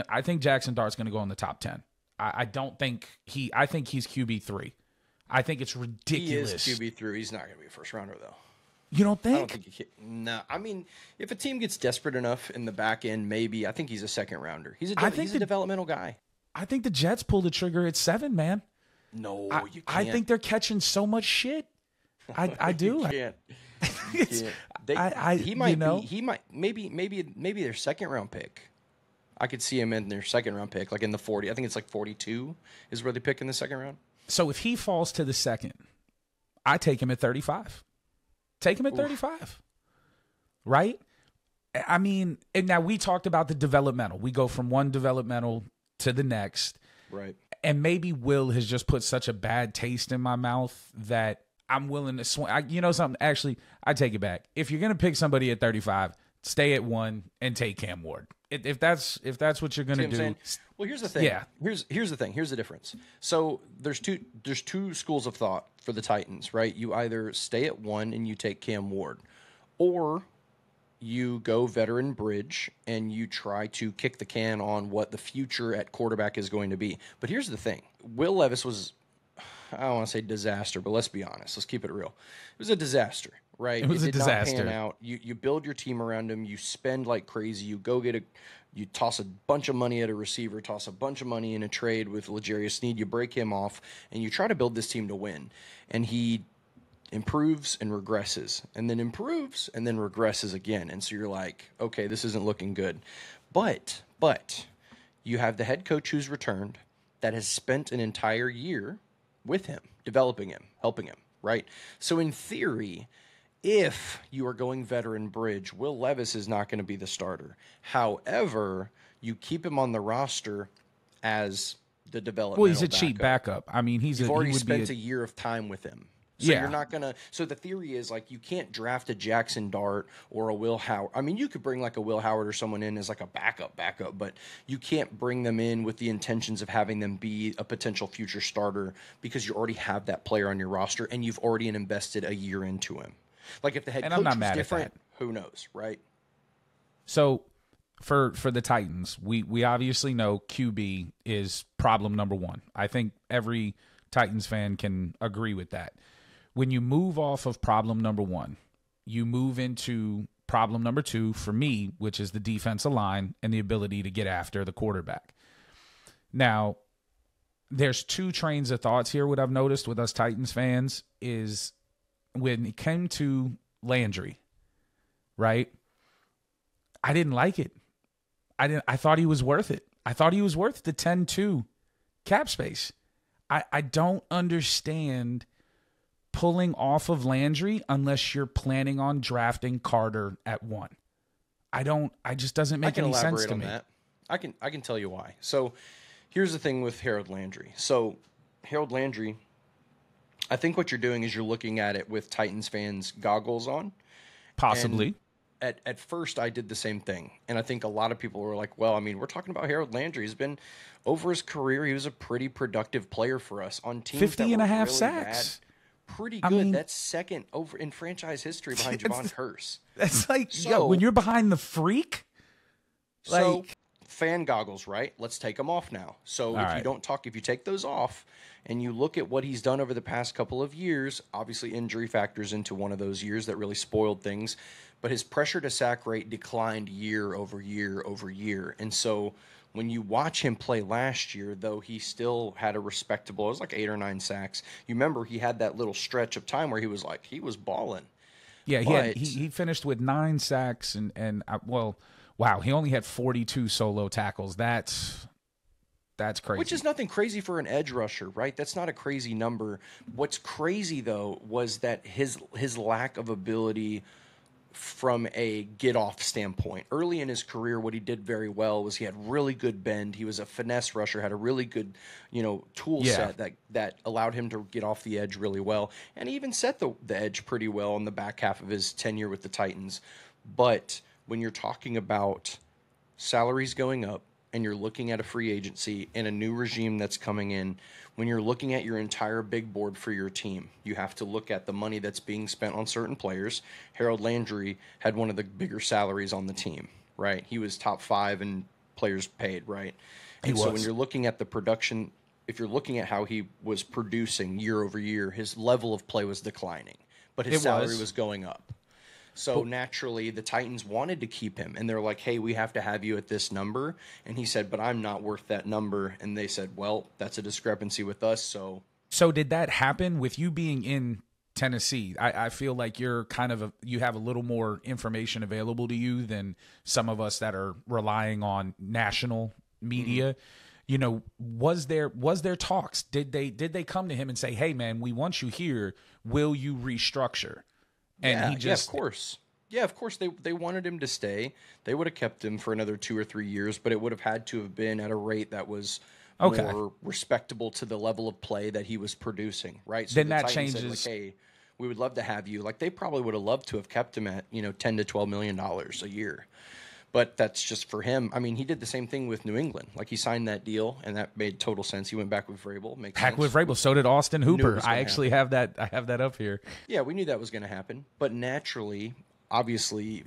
I think Jackson Dart's going to go in the top 10. I think he's QB3. I think it's ridiculous. He is QB3. He's not going to be a first rounder, though. You don't think? I don't think he can. No. I mean, if a team gets desperate enough in the back end, maybe. I think he's a second rounder. He's a developmental guy. I think the Jets pull the trigger at 7, man. No, you can't. I think they're catching so much shit. I do. You can't. He might maybe their second round pick. I could see him in their second round pick, like in the 40. I think it's like 42 is where they pick in the second round. So if he falls to the second, I take him at 35. Take him at 35. Right? I mean, and now we talked about the developmental. We go from one developmental to the next. Right. And maybe Will has just put such a bad taste in my mouth that I'm willing to swing. Something? Actually, I take it back. If you're going to pick somebody at 35, stay at 1 and take Cam Ward. If that's what you're going to do. Well, here's the thing. Yeah. Here's the thing. Here's the difference. So there's two schools of thought for the Titans, right? You either stay at 1 and you take Cam Ward, or you go veteran bridge and you try to kick the can on what the future at quarterback is going to be. But here's the thing. Will Levis was, I don't want to say disaster, but let's be honest. Let's keep it real. It was a disaster, right? It was a disaster. Not pan out. You build your team around him. You spend like crazy. You go you toss a bunch of money at a receiver, toss a bunch of money in a trade with L'Jarius Sneed. You break him off, and you try to build this team to win. And he improves and regresses, and then improves and then regresses again. And so you're like, okay, this isn't looking good. But you have the head coach who's returned that has spent an entire year with him, developing him, helping him, right? So in theory, if you are going veteran bridge, Will Levis is not going to be the starter. However, you keep him on the roster as the developmental Well, he's a cheap backup. I mean, you've already spent a year of time with him. So you're not going to – so the theory is, like, you can't draft a Jackson Dart or a Will Howard. I mean, you could bring, like, a Will Howard or someone in as, like, a backup, but you can't bring them in with the intentions of having them be a potential future starter because you already have that player on your roster and you've already invested a year into him. Like, if the head coach was different, who knows, right? So for the Titans, we obviously know QB is problem number 1. I think every Titans fan can agree with that. When you move off of problem number 1, you move into problem number 2 for me, which is the defensive line and the ability to get after the quarterback. Now, there's 2 trains of thoughts here. What I've noticed with us Titans fans is when it came to Landry, right? I didn't like it. I thought he was worth it. I thought he was worth the 10-2 cap space. I don't understand pulling off of Landry unless you're planning on drafting Carter at 1. It just doesn't make any sense to me. That. I can tell you why. So here's the thing with Harold Landry. So Harold Landry, I think what you're doing is you're looking at it with Titans fans goggles on. Possibly. At first, I did the same thing. And I think a lot of people were like, well, I mean, we're talking about Harold Landry. He's been, over his career, he was a pretty productive player for us on teams 50 and a half really sacks. Bad. Pretty good. I mean, that's second over in franchise history behind Javon Curse. That's like, when you're behind the freak. So, fan goggles, right? Let's take them off now. So if you take those off and you look at what he's done over the past couple of years, obviously injury factors into one of those years that really spoiled things, but his pressure to sack rate declined year over year over year. And so when you watch him play last year, though he still had a respectable, it was like 8 or 9 sacks. You remember he had that little stretch of time where he was balling. Yeah, he finished with 9 sacks and wow, he only had 42 solo tackles. That's crazy. Which is nothing crazy for an edge rusher, right? That's not a crazy number. What's crazy though was that his lack of ability from a get-off standpoint. Early in his career, what he did very well was he had really good bend. He was a finesse rusher, had a really good, tool set that allowed him to get off the edge really well. And he even set the edge pretty well in the back half of his tenure with the Titans. But when you're talking about salaries going up and you're looking at a free agency and a new regime that's coming in, when you're looking at your entire big board for your team, you have to look at the money that's being spent on certain players. Harold Landry had one of the bigger salaries on the team, right? He was top 5 in players paid, right? And so when you're looking at the production, if you're looking at how he was producing year over year, his level of play was declining, but his salary was going up. So naturally, the Titans wanted to keep him, and they're like, hey, we have to have you at this number. And he said, but I'm not worth that number. And they said, well, that's a discrepancy with us. So did that happen with you being in Tennessee? I feel like you're you have a little more information available to you than some of us that are relying on national media. Mm-hmm. Was there talks? Did they come to him and say, hey, man, we want you here. Will you restructure? And he just, of course. Yeah, of course. They wanted him to stay. They would have kept him for another 2 or 3 years, but it would have had to have been at a rate that was more respectable to the level of play that he was producing, right? So then that changes. Said, like, hey, we would love to have you. Like, they probably would have loved to have kept him at, $10 to $12 million a year. But that's just for him. I mean, he did the same thing with New England. Like, he signed that deal, and that made total sense. He went back with Vrabel. Back with Vrabel. So did Austin Hooper. I actually have that. I have that up here. Yeah, we knew that was going to happen. But naturally, obviously,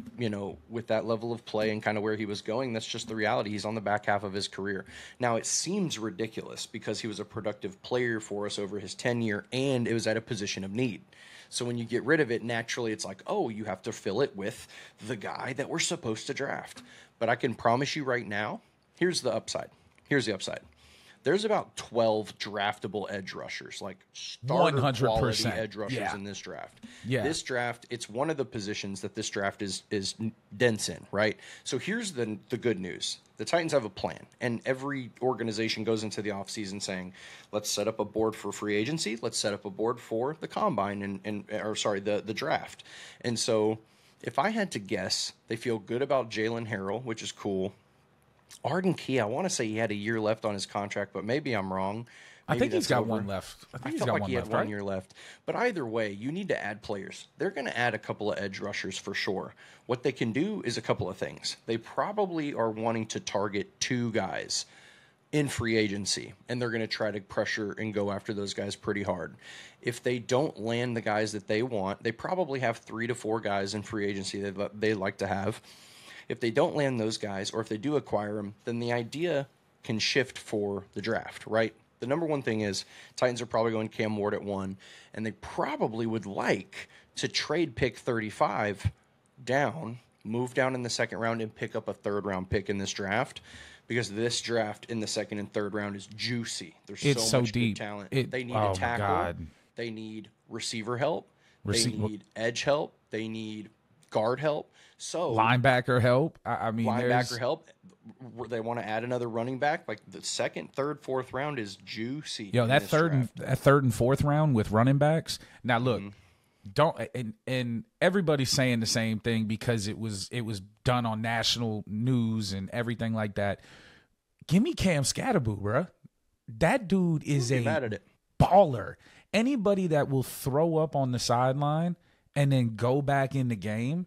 with that level of play and kind of where he was going, that's just the reality. He's on the back half of his career. Now, it seems ridiculous because he was a productive player for us over his tenure, and it was at a position of need. So when you get rid of it, naturally it's like, oh, you have to fill it with the guy that we're supposed to draft. But I can promise you right now, here's the upside. There's about 12 draftable edge rushers, like starter 100%. Quality edge rushers in this draft. Yeah. This draft, it's one of the positions that this draft is dense in, right? So here's the good news. The Titans have a plan, and every organization goes into the offseason saying, let's set up a board for free agency. Let's set up a board for the combine the draft. And so if I had to guess, they feel good about Jalen Harrell, which is cool. Arden Key, I want to say he had a year left on his contract, but maybe I'm wrong. I think he's got one left. I felt like he had 1 year left. But either way, you need to add players. They're going to add a couple of edge rushers for sure. What they can do is a couple of things. They probably are wanting to target 2 guys in free agency, and they're going to try to pressure and go after those guys pretty hard. If they don't land the guys that they want, they probably have 3 to 4 guys in free agency that they like to have. If they don't land those guys, or if they do acquire them, then the idea can shift for the draft, right? The number one thing is Titans are probably going Cam Ward at 1, and they probably would like to trade pick 35 down, move down in the second round, and pick up a third-round pick in this draft, because this draft in the second and third round is juicy. There's so much deep. Good talent. They need a tackle. They need receiver help. They need edge help. They need guard help. So linebacker help. I mean, linebacker help. They want to add another running back. Like the second, third, fourth round is juicy. That third and fourth round with running backs. Now look, don't and everybody's saying the same thing because it was done on national news and everything like that. Give me Cam Scatterboo, bro. That dude is a baller. Anybody that will throw up on the sideline and then go back in the game.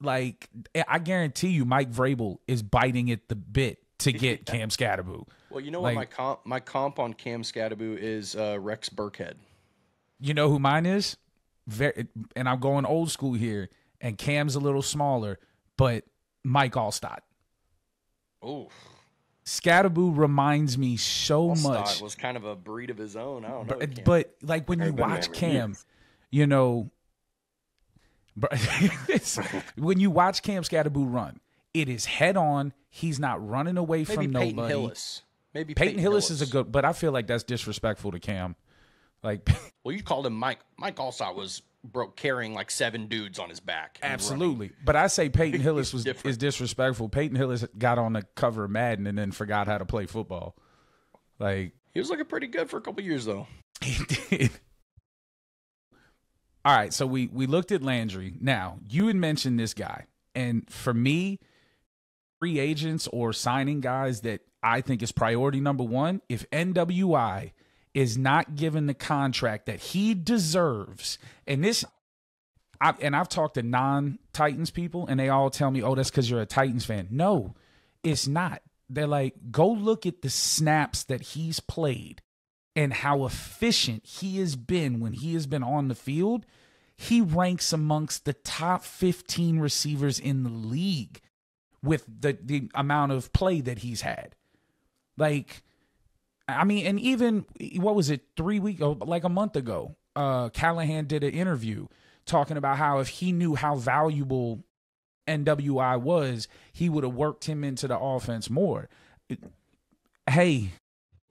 Like, I guarantee you Mike Vrabel is biting at the bit to get Cam Scatterboo. Well, you know what my comp on Cam Scatterboo is Rex Burkhead. You know who mine is? And I'm going old school here, and Cam's a little smaller, but Mike Allstott. Oh. Scatterboo reminds me so much. Allstott was kind of a breed of his own. I don't know. But like when you watch Cam, you know, when you watch Cam Scatterboo run, it is head on. He's not running away from nobody. Peyton Hillis. Maybe Peyton Hillis is a good, but I feel like that's disrespectful to Cam. Like, well, you called him Mike. Mike Allstott was carrying like 7 dudes on his back. Absolutely. But I say Peyton Hillis is disrespectful. Peyton Hillis got on the cover of Madden and then forgot how to play football. Like, he was looking pretty good for a couple years, though. He did. All right, so we looked at Landry. Now, you had mentioned this guy. And for me, free agents or signing guys that I think is priority number one, if NWI is not given the contract that he deserves, and I've talked to non-Titans people, and they all tell me, oh, that's because you're a Titans fan. No, it's not. They're like, go look at the snaps that he's played and how efficient he has been when he has been on the field. He ranks amongst the top 15 receivers in the league with the amount of play that he's had. Like, I mean, and even, what was it, 3 weeks, like a month ago, Callahan did an interview talking about how if he knew how valuable NWI was, he would have worked him into the offense more. Hey,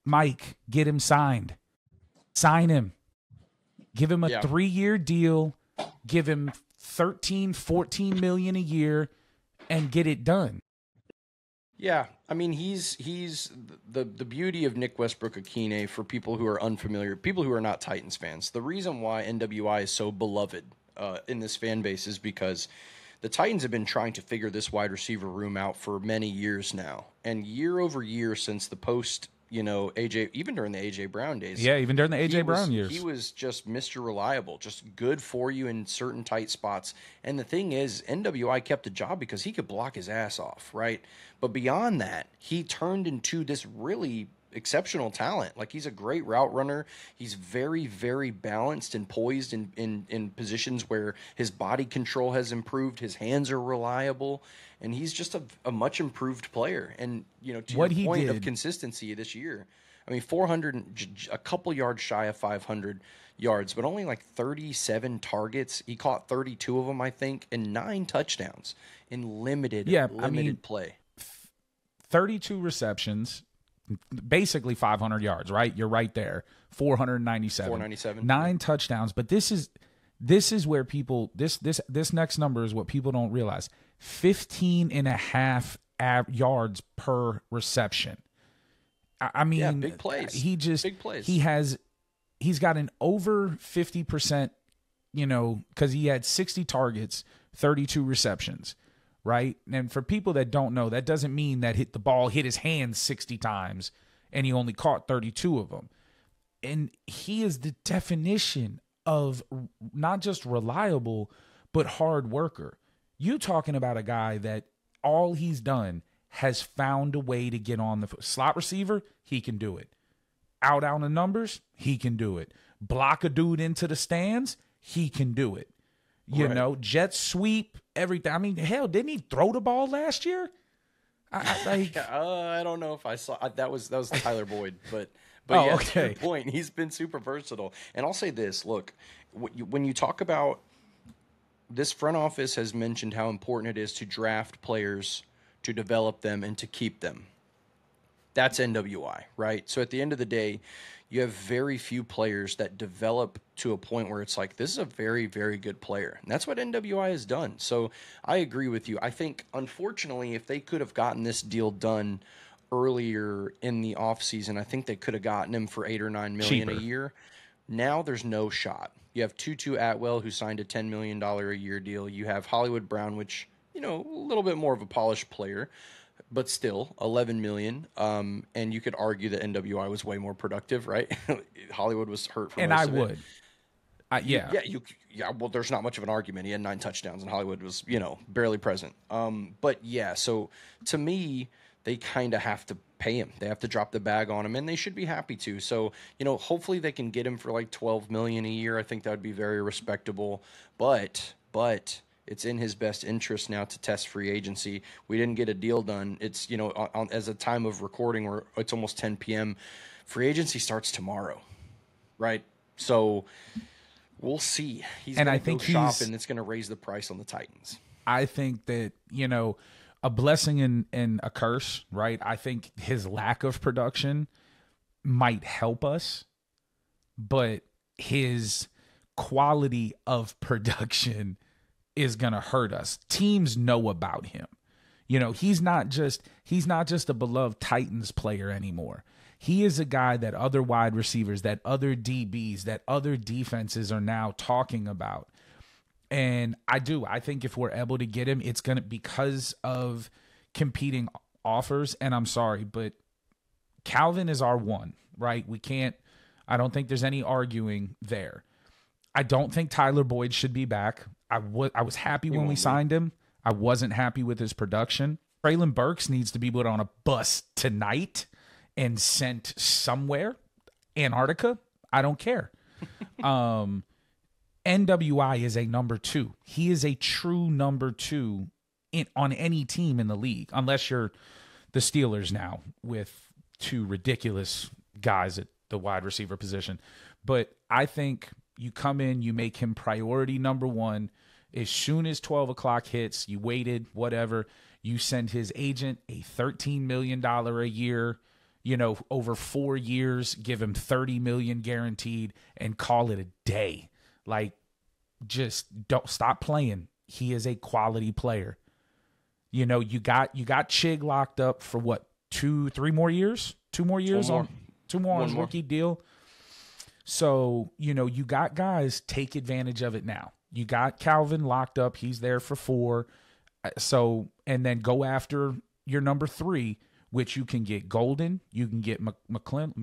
Mike, get him signed. Sign him. Give him a 3-year deal. Give him 13, 14 million a year and get it done. Yeah, I mean, he's the beauty of Nick Westbrook-Akine for people who are unfamiliar, people who are not Titans fans. The reason why NWI is so beloved in this fan base is because the Titans have been trying to figure this wide receiver room out for many years now. And year over year since the post, AJ, even during the AJ Brown days. Yeah, even during the AJ Brown years. He was just Mr. Reliable, just good for you in certain tight spots. And the thing is, NWI kept the job because he could block his ass off, right? But beyond that, he turned into this really exceptional talent. Like, he's a great route runner. He's very, very balanced and poised in positions where his body control has improved. His hands are reliable. And he's just a much improved player. And, to what your point did of consistency this year, I mean, 400, a couple yards shy of 500 yards, but only like 37 targets. He caught 32 of them, I think, and 9 touchdowns in limited play. 32 receptions, basically 500 yards, right? You're right there. 497. 9 touchdowns. But this is where people, this next number is what people don't realize. 15 and a half yards per reception. I mean, big plays. Big plays. He's got an over 50%, because he had 60 targets, 32 receptions, right? And for people that don't know, that doesn't mean that the ball hit his hands 60 times and he only caught 32 of them. And he is the definition of not just reliable, but hard worker. You talking about a guy that all he's done has found a way to get on the slot receiver, he can do it. Out on the numbers, he can do it. Block a dude into the stands, he can do it. Jet sweep, everything. I mean, hell, didn't he throw the ball last year? I don't know if I saw that was Tyler Boyd, but okay. Good point. He's been super versatile. And I'll say this: look, when you talk about this front office has mentioned how important it is to draft players, to develop them, and to keep them. That's NWI, right? So at the end of the day, you have very few players that develop to a point where it's like, this is a very, very good player. And that's what NWI has done. So I agree with you. I think, unfortunately, if they could have gotten this deal done earlier in the offseason, I think they could have gotten him for $8 or $9 million a year. Now there's no shot. You have Tutu Atwell, who signed a $10 million a year deal. You have Hollywood Brown, which, a little bit more of a polished player, but still $11 million. And you could argue that NWI was way more productive, right? Hollywood was hurt for most of it. Well, there's not much of an argument. He had 9 touchdowns, and Hollywood was, barely present. So to me, they kind of have to pay him. They have to drop the bag on him, and they should be happy to. So, hopefully they can get him for like $12 million a year. I think that would be very respectable. But it's in his best interest now to test free agency. We didn't get a deal done. It's, as a time of recording, where it's almost 10 p.m. Free agency starts tomorrow, right? So we'll see. He's going to go shop, and it's going to raise the price on the Titans. I think that, a blessing and a curse, right? I think his lack of production might help us, but his quality of production is going to hurt us. Teams know about him. You know, he's not just a beloved Titans player anymore. He is a guy that other wide receivers, that other DBs, that other defenses are now talking about. And I think if we're able to get him, it's going to, because of competing offers. And I'm sorry, but Calvin is our one, right? I don't think there's any arguing there. I don't think Tyler Boyd should be back. I was happy when we signed him. I wasn't happy with his production. Traylon Burks needs to be put on a bus tonight and sent somewhere. Antarctica, I don't care. NWI is a number 2. He is a true number 2 on any team in the league, unless you're the Steelers now with 2 ridiculous guys at the wide receiver position. But I think you come in, you make him priority number 1. As soon as 12 o'clock hits, you waited, whatever, you send his agent a $13 million a year, over 4 years, give him $30 million guaranteed, and call it a day. Like, just don't stop playing. He is a quality player. You got Chig locked up for what, 3 more years? 2 more years on his rookie deal. So, you got guys, take advantage of it now. You got Calvin locked up. He's there for 4. So, and then go after your number 3, which you can get Golden. You can get McClellan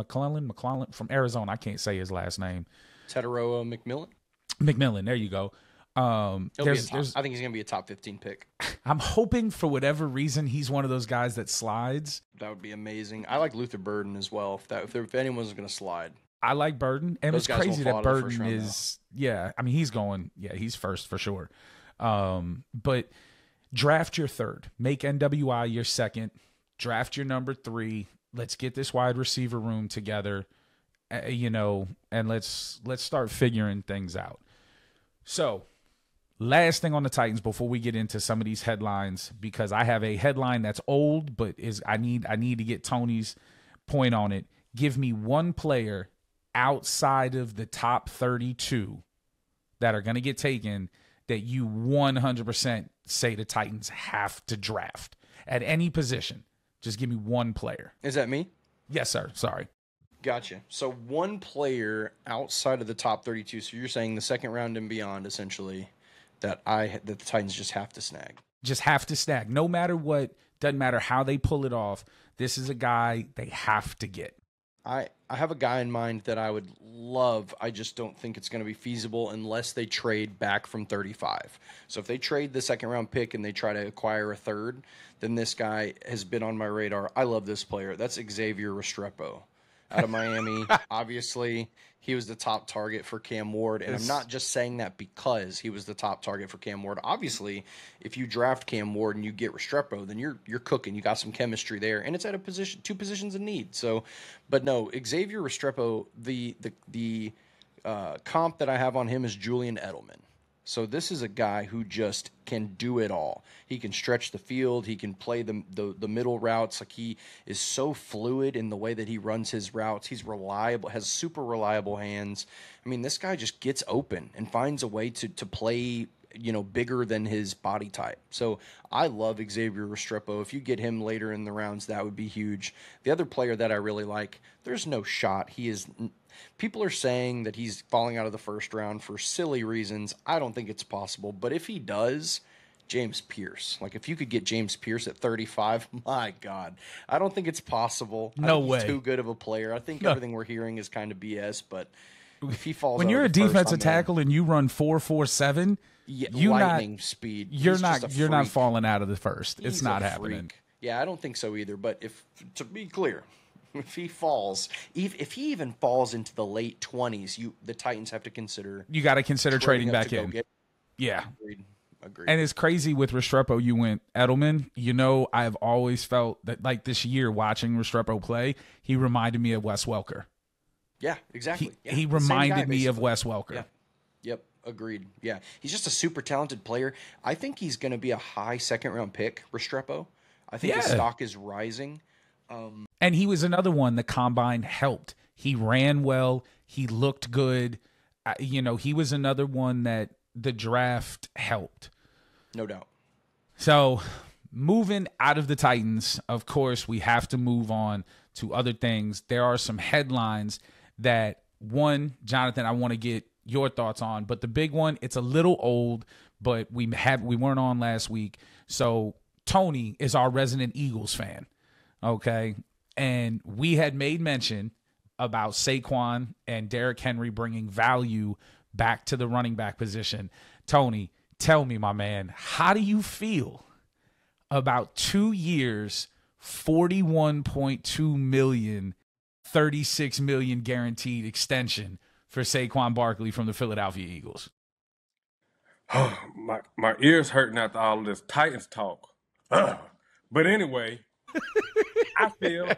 from Arizona. I can't say his last name. Teteroa McMillan. There you go. I think he's going to be a top 15 pick. I'm hoping for whatever reason he's one of those guys that slides. That would be amazing. I like Luther Burden as well. If anyone's going to slide. I like Burden, and it's crazy that Burden is, he's first for sure. But draft your 3rd, make NWI your 2nd, draft your number 3. Let's get this wide receiver room together, and let's start figuring things out. So, last thing on the Titans before we get into some of these headlines, because I have a headline that's old, but I need to get Tony's point on it. Give me one player outside of the top 32 that are going to get taken that you 100% say the Titans have to draft at any position. Just give me one player. Is that me? Yes, sir. Sorry. Gotcha. So one player outside of the top 32. So you're saying the 2nd round and beyond, essentially, that the Titans just have to snag. Just have to snag. No matter what, doesn't matter how they pull it off. This is a guy they have to get. I have a guy in mind that I would love. I just don't think it's going to be feasible unless they trade back from 35. So if they trade the 2nd round pick and they try to acquire a 3rd, then this guy has been on my radar. I love this player. That's Xavier Restrepo out of Miami. Obviously, he was the top target for Cam Ward, and I'm not just saying that because he was the top target for Cam Ward. Obviously, if you draft Cam Ward and you get Restrepo, then you're cooking. You got some chemistry there, and it's at a position, 2 positions in need. So, but no, Xavier Restrepo, the comp that I have on him is Julian Edelman. So this is a guy who just can do it all. He can stretch the field. He can play the middle routes. Like, he is so fluid in the way that he runs his routes. He's reliable, has super reliable hands. I mean, this guy just gets open and finds a way to play, bigger than his body type. So I love Xavier Restrepo. If you get him later in the rounds, that would be huge. The other player that I really like, there's no shot. People are saying that he's falling out of the 1st round for silly reasons. I don't think it's possible. But if he does, James Pierce. Like, if you could get James Pierce at 35, my God. I don't think it's possible. No way. He's too good of a player. I think everything we're hearing is kind of BS. But if he falls when out you're a of the defensive first, tackle and you run 4.47, lightning speed. You're not falling out of the 1st. It's not happening. Freak. Yeah, I don't think so either. But to be clear, if he falls, if he even falls into the late 20s, the Titans have to consider. You got to consider trading back in. Yeah. Agreed. And it's crazy with Restrepo, you went Edelman. I've always felt that, like, this year watching Restrepo play, he reminded me of Wes Welker. Yeah, exactly. He reminded me of Wes Welker. Yeah. Yep. Agreed. Yeah. He's just a super talented player. I think he's going to be a high 2nd round pick, Restrepo. I think his stock is rising. And he was another one the combine helped. He ran well. He looked good. he was another one that the draft helped. No doubt. So moving out of the Titans, of course, we have to move on to other things. There are some headlines that, one, Jonathan, I want to get your thoughts on, but the big one, it's a little old, but we weren't on last week. So Tony is our resident Eagles fan, okay? And we had made mention about Saquon and Derrick Henry bringing value back to the running back position. Tony, tell me, my man, how do you feel about 2 years, $41.2 million, $36 million guaranteed extension for Saquon Barkley from the Philadelphia Eagles? My ears hurting after all of this Titans talk. But anyway, I feel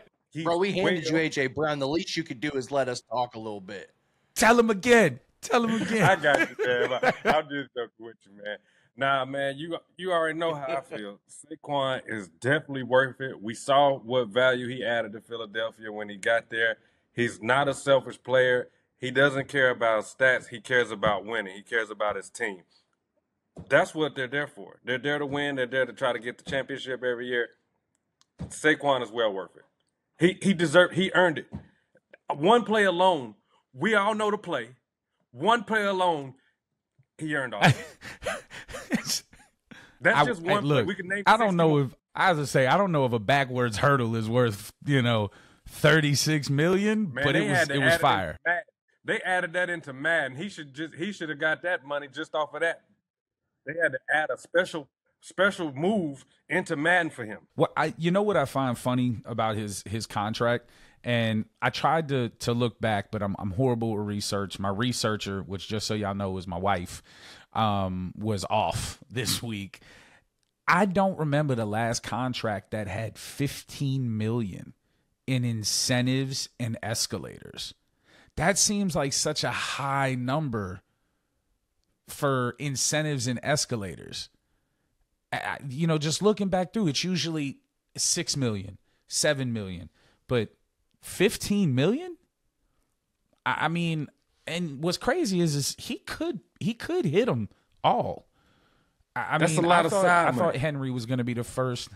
Bro, we handed you A.J. Brown. The least you could do is let us talk a little bit. Tell him again. I got you, man. I'm just joking with you, man. Nah, man, you already know how I feel. Saquon is definitely worth it. We saw what value he added to Philadelphia when he got there. He's not a selfish player. He doesn't care about stats. He cares about winning. He cares about his team. That's what they're there for. They're there to win. They're there to try to get the championship every year. Saquon is well worth it. He earned it. One play alone, we all know the play. One play alone, he earned all of it. That's just one play. We can name I don't know if a backwards hurdle is worth, $36 million, man, but it was fire. They added that into Madden. He should have got that money just off of that. They had to add a special move into Madden for him. What what I find funny about his contract, and I tried to look back, but I'm horrible with research. My researcher, which just so y'all know is my wife, was off this week. I don't remember the last contract that had $15 million in incentives and escalators. That seems like such a high number for incentives and escalators. Just looking back through, it's usually $6 million, $7 million, but $15 million? I mean, and what's crazy is he could hit them all. That's a lot of side money. I thought Henry was going to be the first.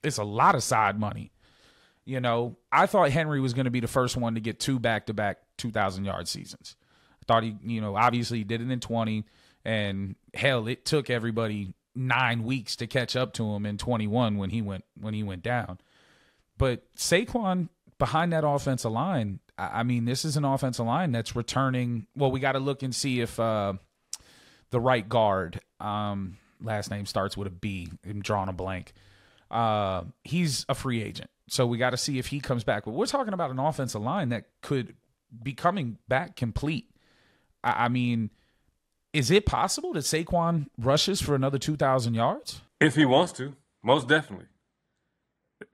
It's a lot of side money. I thought Henry was going to be the first one to get 2 back-to-back 2,000-yard seasons. I thought obviously he did it in 20, and hell, it took everybody 9 weeks to catch up to him in 21 when he went down. But Saquon behind that offensive line, I mean, this is an offensive line that's returning. Well, we got to look and see if the right guard, last name starts with a B. I'm drawing a blank. He's a free agent. So we got to see if he comes back. But we're talking about an offensive line that could be coming back complete. I mean, is it possible that Saquon rushes for another 2,000 yards? If he wants to, most definitely.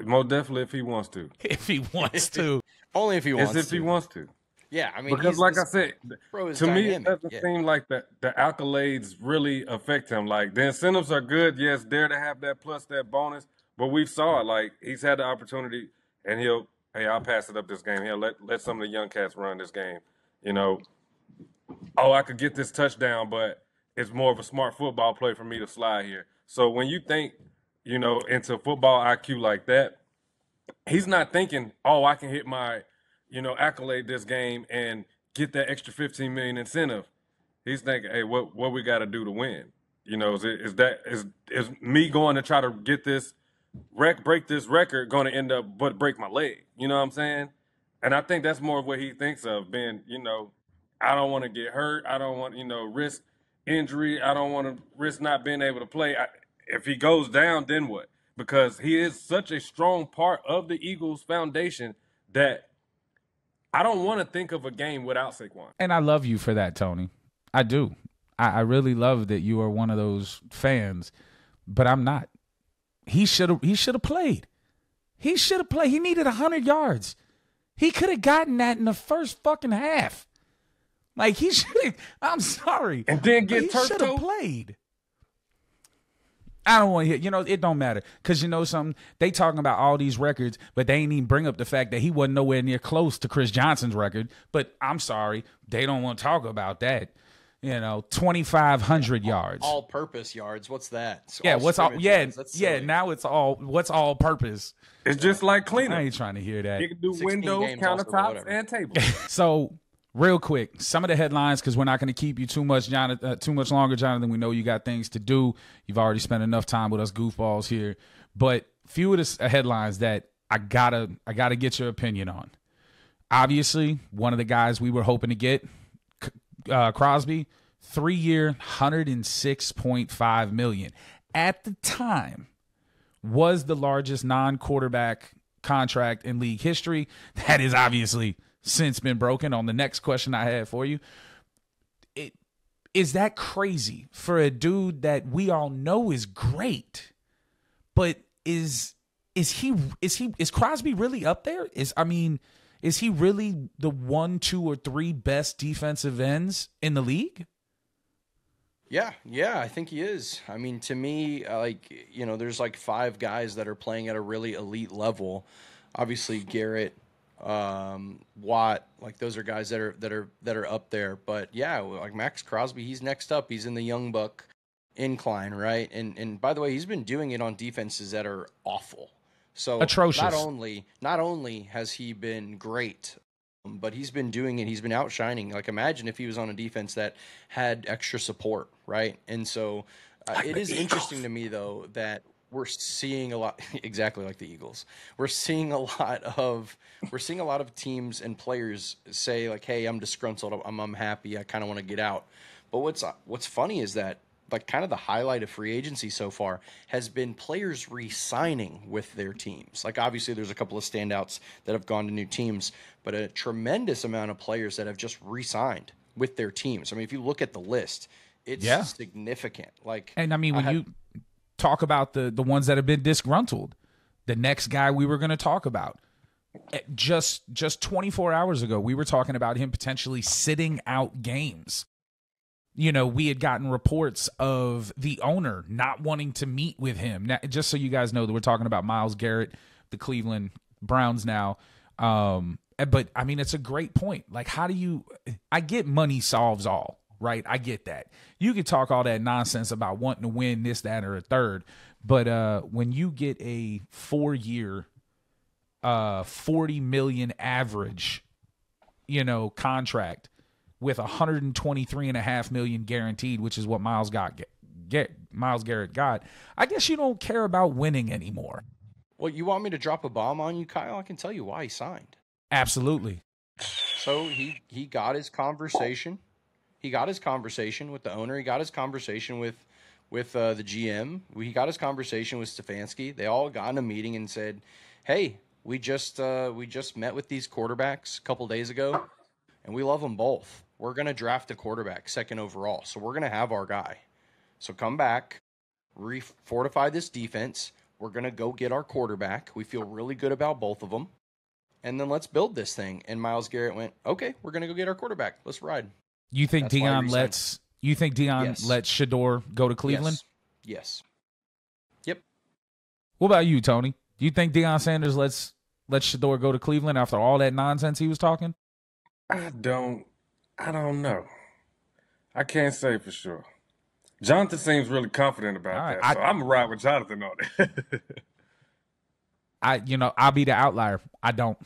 Most definitely if he wants to. If he wants to. Only if he wants to. If he wants to. Yeah, I mean, because like I said, to me, it doesn't yeah. seem like the accolades really affect him. Like, the incentives are good. Yes, there to have that plus that bonus. But we saw it. Like, he's had the opportunity, and I'll pass it up this game. He'll let some of the young cats run this game. I could get this touchdown, but it's more of a smart football play for me to slide here. So when you think, into football IQ like that, he's not thinking, I can hit my, accolade this game and get that extra $15 million incentive. He's thinking, hey, what we got to do to win? Is me going to try to get this break this record going to end up but break my leg? You know what I'm saying? And I think that's more of what he thinks of, being, I don't want to get hurt. I don't want, risk injury. I don't want to risk not being able to play. If he goes down, then what? Because he is such a strong part of the Eagles foundation that I don't want to think of a game without Saquon. And I love you for that, Tony. I do. I really love that you are one of those fans, but I'm not. He should have played. He should have played. He needed 100 yards. He could have gotten that in the first fucking half. Like, he should have. I'm sorry. And then get He should have played. I don't want to hear, it don't matter. Because you know something? They talking about all these records, but they ain't even bring up the fact that he wasn't nowhere near close to Chris Johnson's record. But I'm sorry, they don't want to talk about that. 2,500 yards. All-purpose yards. What's that? Yeah, what's all? Yeah, yeah. Now it's all. What's all purpose? It's just like cleaning. I ain't trying to hear that. You can do windows, countertops, and tables. So, real quick, some of the headlines, because we're not going to keep you too much longer, Jonathan. We know you got things to do. You've already spent enough time with us goofballs here. But few of the headlines that I gotta get your opinion on. Obviously, one of the guys we were hoping to get, Crosby, 3-year, $106.5 million. At the time, was the largest non-quarterback contract in league history. That is obviously since been broken. On the next question I had for you, is that crazy for a dude that we all know is great, but is Crosby really up there? Is he really the 1, 2, or 3 best defensive ends in the league? Yeah, I think he is. I mean, to me, there's like 5 guys that are playing at a really elite level. Obviously, Garrett, Watt, like those are guys that are up there. But yeah, like Max Crosby, he's next up. He's in the young buck incline, right? And by the way, he's been doing it on defenses that are awful. So atrocious. Not only has he been great, but he's been doing it. He's been outshining. Like, imagine if he was on a defense that had extra support, right? And so it is interesting to me, though, that we're seeing a lot exactly like the Eagles. We're seeing a lot of teams and players say like, "Hey, I'm disgruntled. I'm unhappy. I kind of want to get out." But what's funny is that, like, kind of the highlight of free agency so far has been players re-signing with their teams. Like, obviously there's a couple of standouts that have gone to new teams, but a tremendous amount of players that have just re-signed with their teams. I mean, if you look at the list, it's significant. Like, and I mean, when you talk about the ones that have been disgruntled, the next guy we were going to talk about, just 24 hours ago, we were talking about him potentially sitting out games. We had gotten reports of the owner not wanting to meet with him. Now, just so you guys know that we're talking about Myles Garrett, the Cleveland Browns now. But, I mean, it's a great point. Like, I get money solves all, right? I get that. You could talk all that nonsense about wanting to win this, that, or a third. But when you get a 4-year, $40 million average, contract, with $123.5 million guaranteed, which is what Myles Garrett got, I guess you don't care about winning anymore. Well, you want me to drop a bomb on you, Kyle? I can tell you why he signed. Absolutely. So he got his conversation. He got his conversation with the owner. He got his conversation with the GM. He got his conversation with Stefanski. They all got in a meeting and said, "Hey, we just met with these quarterbacks a couple days ago, and we love them both. We're going to draft a quarterback 2nd overall, so we're going to have our guy. So come back, fortify this defense. We're going to go get our quarterback. We feel really good about both of them, and then let's build this thing." And Myles Garrett went, "Okay, we're going to go get our quarterback. Let's ride." You think Deion lets Shador go to Cleveland? Yes. Yep. What about you, Tony? Do you think Deion Sanders lets Shador go to Cleveland after all that nonsense he was talking? I don't know. I can't say for sure. Jonathan seems really confident about that, so I'm gonna ride with Jonathan on it. I'll be the outlier. I don't.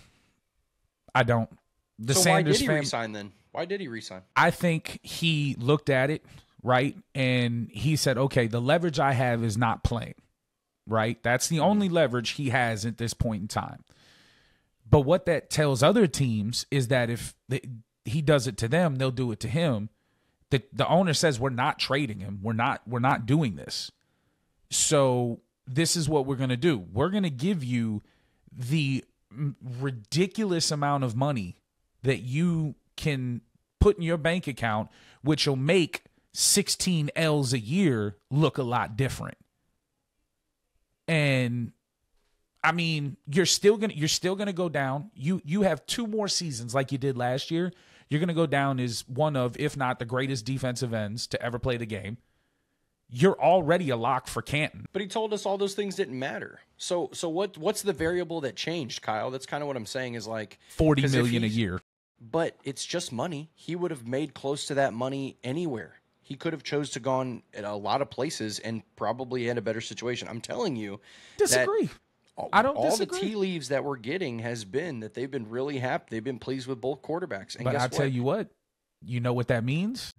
The so Sanders why did he resign then? Why did he resign? I think he looked at it, right, and he said, "Okay, the leverage I have is not playing." Right? That's the only leverage he has at this point in time. But what that tells other teams is that if he does it to them, they'll do it to him. The owner says, "We're not trading him. We're not doing this. So this is what we're going to do. We're going to give you the ridiculous amount of money that you can put in your bank account, which will make 16 L's a year look a lot different." And I mean, you're still gonna go down. You have 2 more seasons like you did last year. You're gonna go down as one of, if not the greatest defensive ends to ever play the game. you're already a lock for Canton. But he told us all those things didn't matter. So what's the variable that changed, Kyle? That's kind of what I'm saying is like $40 million a year. But it's just money. He would have made close to that money anywhere. He could have chose to gone at a lot of places and probably had a better situation. I'm telling you. Disagree. I don't all disagree. The tea leaves that we're getting has been that they've been really happy. They've been pleased with both quarterbacks. And but guess I tell you what, you know what that means?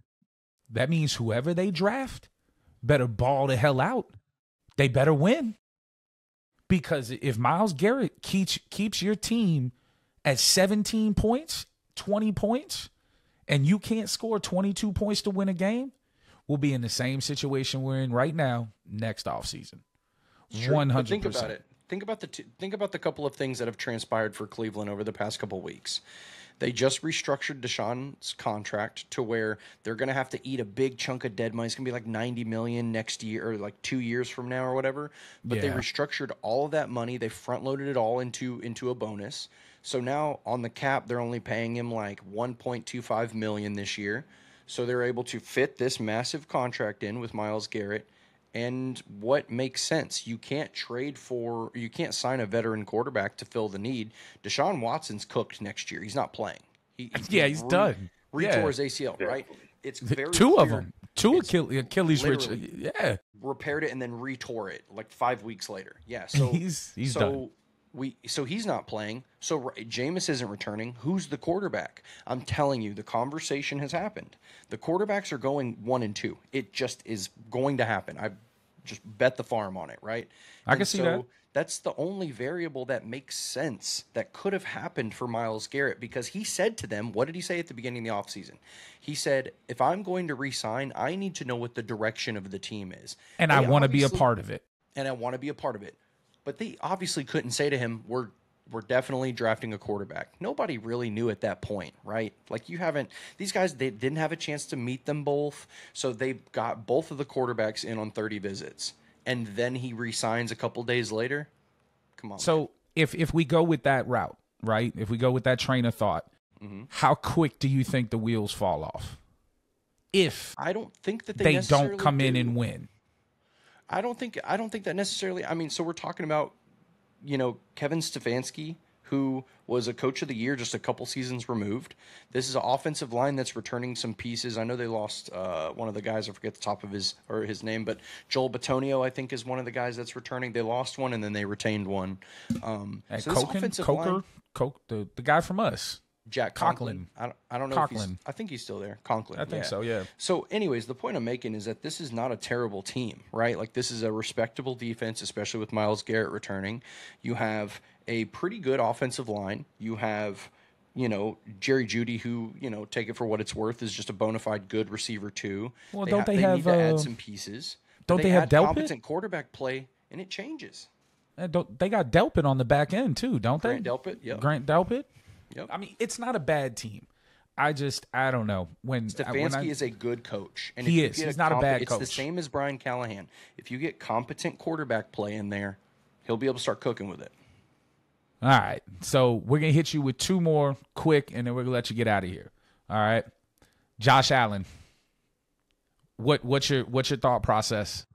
That means whoever they draft better ball the hell out. They better win. Because if Myles Garrett keeps your team at 17 points, 20 points, and you can't score 22 points to win a game, we'll be in the same situation we're in right now next offseason. 100%. Think about it. Think about the couple of things that have transpired for Cleveland over the past couple of weeks. They just restructured Deshaun's contract to where they're going to have to eat a big chunk of dead money. It's going to be like $90 million next year or like 2 years from now or whatever. But they restructured all of that money. They front-loaded it all into a bonus. So now on the cap, they're only paying him like $1.25 million this year. So they're able to fit this massive contract in with Myles Garrett. And what makes sense? You can't sign a veteran quarterback to fill the need. Deshaun Watson's cooked next year. He's not playing. He's done. Retore his ACL, right? It's very two clear. of them. Two Achilles rich. Yeah. Repaired it and then retore it like 5 weeks later. Yeah. So he's done. So he's not playing. So Jameis isn't returning. Who's the quarterback? I'm telling you, the conversation has happened. The quarterbacks are going 1 and 2. It just is going to happen. I just bet the farm on it, right? I can see that. That's the only variable that makes sense that could have happened for Myles Garrett because he said to them, what did he say at the beginning of the offseason? He said, if I'm going to re-sign, I need to know what the direction of the team is. And I want to be a part of it. And I want to be a part of it. But they obviously couldn't say to him, we're definitely drafting a quarterback. Nobody really knew at that point, right? Like these guys, they didn't have a chance to meet them both. So they got both of the quarterbacks in on 30 visits. And then he resigns a couple days later. Come on. So if we go with that route, right? If we go with that train of thought, how quick do you think the wheels fall off? If I don't think that they don't come in and win. I don't think that necessarily. I mean, so we're talking about, Kevin Stefanski, who was a coach of the year just a couple seasons removed. This is an offensive line that's returning some pieces. I know they lost one of the guys. I forget the top of his name, but Joel Bitonio, I think, is one of the guys that's returning. They lost one and then they retained one. The guy from us. Jack Conklin. I don't know Conklin. I think he's still there. Conklin. I think so, yeah. So anyways, the point I'm making is that this is not a terrible team, right? Like this is a respectable defense, especially with Myles Garrett returning. You have a pretty good offensive line. You have, Jerry Jeudy, who, take it for what it's worth, is just a bona fide good receiver too. Well, they need to add some pieces. Don't they have Delpit? Competent quarterback play, and it changes. They got Delpit on the back end too, don't they? Grant Delpit, yeah. Grant Delpit? Yep. I mean, it's not a bad team. I don't know. Stefanski is a good coach. And he is. He's not a bad coach. It's the same as Brian Callahan. If you get competent quarterback play in there, he'll be able to start cooking with it. All right. So we're going to hit you with two more quick, and then we're going to let you get out of here. All right. Josh Allen. What's your thought process?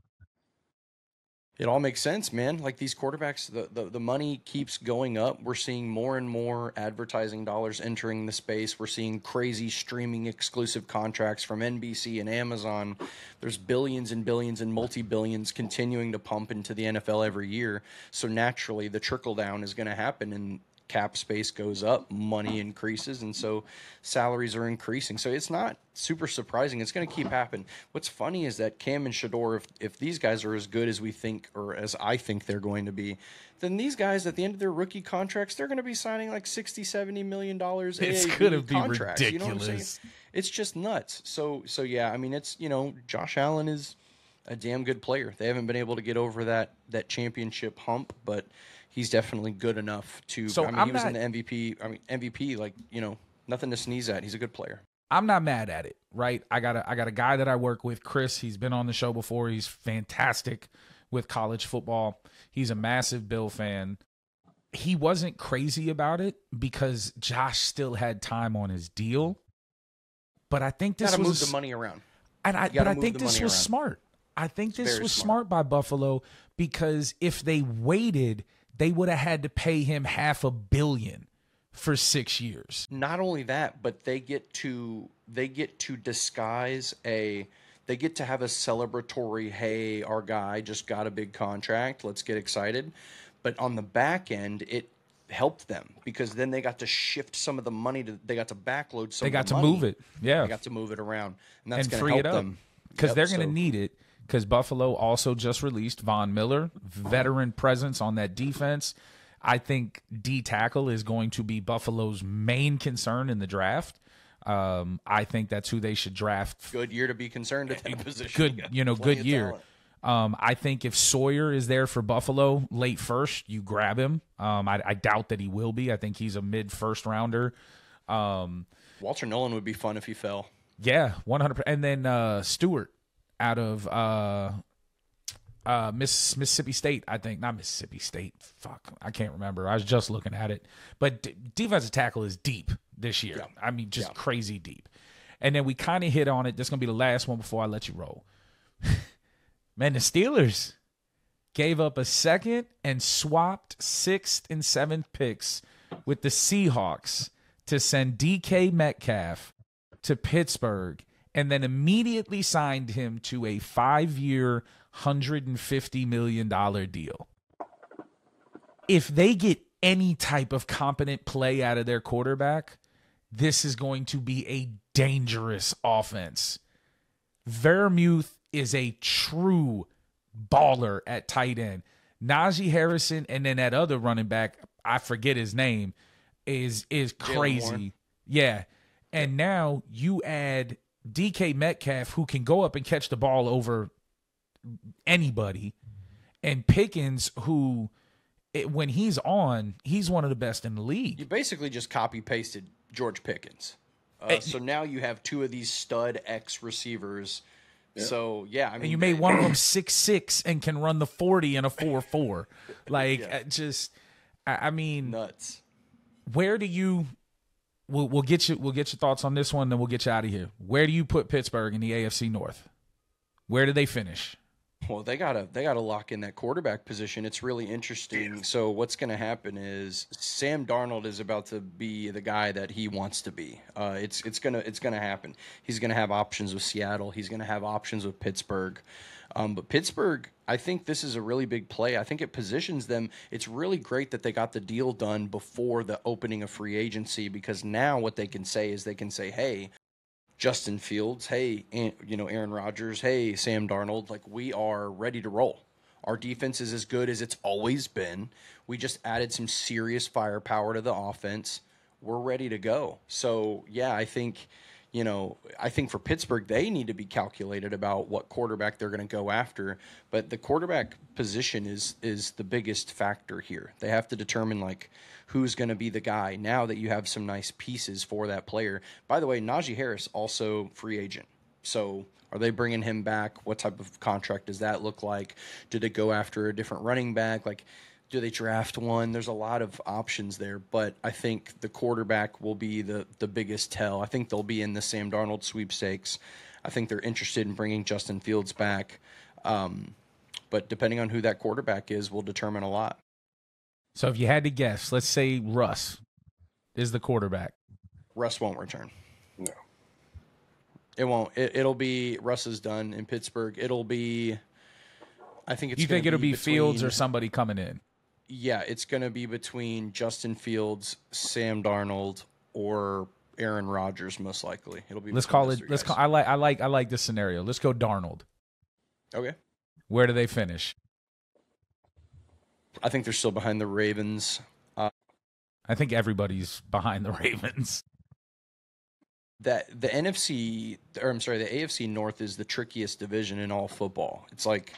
It all makes sense, man. Like these quarterbacks, the money keeps going up. We're seeing more and more advertising dollars entering the space. We're seeing crazy streaming exclusive contracts from NBC and Amazon. There's billions and billions and multi-billions continuing to pump into the NFL every year. So naturally, the trickle down is going to happen, and cap space goes up, money increases, and so salaries are increasing. So it's not super surprising. It's going to keep happening. What's funny is that Cam and Shador, if these guys are as good as we think, or as I think they're going to be, then these guys at the end of their rookie contracts, they're going to be signing like $60-70 million it's going to be contracts. Ridiculous. You know what I'm saying? It's just nuts. So yeah, I mean, it's, Josh Allen is a damn good player. They haven't been able to get over that championship hump, but he's definitely good enough to. So he was in the MVP. MVP, like, nothing to sneeze at. He's a good player. I'm not mad at it, right? I got a guy that I work with, Chris. He's been on the show before. He's fantastic with college football. He's a massive Bill fan. He wasn't crazy about it because Josh still had time on his deal. But I think this was move the money around. But I think this was smart. I think this very was smart. smart by Buffalo, because if they waited, they would have had to pay him $500 million for 6 years. Not only that, but they get to disguise they get to have a celebratory, hey, our guy just got a big contract, let's get excited. But on the back end, it helped them, because then they got to shift some of the money they got to backload some They of got the to money. move it. Yeah. They got to move it around, and that's And going to free help it up. them. Because Yep, they're going to so- need it, because Buffalo also just released Von Miller, veteran presence on that defense. I think D tackle is going to be Buffalo's main concern in the draft. I think that's who they should draft. Good year to be concerned at that position. Good, You got plenty good of year. talent. I think if Sawyer is there for Buffalo late first, you grab him. I doubt that he will be. I think he's a mid-first rounder. Walter Nolan would be fun if he fell. Yeah, 100%. And then Stewart out of Mississippi State, I think. Not Mississippi State. Fuck, I can't remember. I was just looking at it. But defensive tackle is deep this year. Yeah. I mean, just Yeah. crazy deep. And then we kind of hit on it. This is going to be the last one before I let you roll. Man, the Steelers gave up a second and swapped 6th and 7th picks with the Seahawks to send DK Metcalf to Pittsburgh, and then immediately signed him to a 5-year, $150 million deal. If they get any type of competent play out of their quarterback, this is going to be a dangerous offense. Vermuth is a true baller at tight end. Najee Harrison, and then that other running back, I forget his name, is crazy. Warren. Yeah. And now you add DK Metcalf, who can go up and catch the ball over anybody, and Pickens, who, when he's on, he's one of the best in the league. You basically just copy pasted George Pickens. So now you have two of these stud X receivers. Yeah. So yeah, I mean, and you made one of them 6'6" and can run the 40 in a 4.4. Like, Yeah. I mean, nuts. Where do you? We'll get your thoughts on this one, then we'll get you out of here. Where do you put Pittsburgh in the AFC North? Where do they finish? Well, they gotta lock in that quarterback position. It's really interesting. So what's going to happen is Sam Darnold is about to be the guy that he wants to be. It's gonna happen. He's gonna have options with Seattle. He's gonna have options with Pittsburgh. But Pittsburgh, I think this is a really big play. I think it positions them. It's really great that they got the deal done before the opening of free agency, because now what they can say is, hey, Justin Fields, hey, Aaron Rodgers, hey, Sam Darnold, like, we are ready to roll. Our defense is as good as it's always been. We just added some serious firepower to the offense. We're ready to go. So, yeah, I think for Pittsburgh, they need to be calculated about what quarterback they're going to go after. But the quarterback position is the biggest factor here. They have to determine, like, who's going to be the guy now that you have some nice pieces for that player. By the way, Najee Harris, also free agent. So are they bringing him back? What type of contract does that look like? Do they go after a different running back? Like, do they draft one? There's a lot of options there, but I think the quarterback will be the biggest tell. I think they'll be in the Sam Darnold sweepstakes. I think they're interested in bringing Justin Fields back. But depending on who that quarterback is will determine a lot. So if you had to guess, let's say Russ is the quarterback. Russ won't return. No. It won't. It'll be Russ is done in Pittsburgh. It'll be, I think it's. You think it'll be between, Fields or somebody coming in? Yeah, it's going to be between Justin Fields, Sam Darnold, or Aaron Rodgers, most likely. It'll be. Let's call it. I like this scenario. Let's go Darnold. Okay. Where do they finish? I think they're still behind the Ravens. I think everybody's behind the Ravens. The AFC North is the trickiest division in all football. It's like,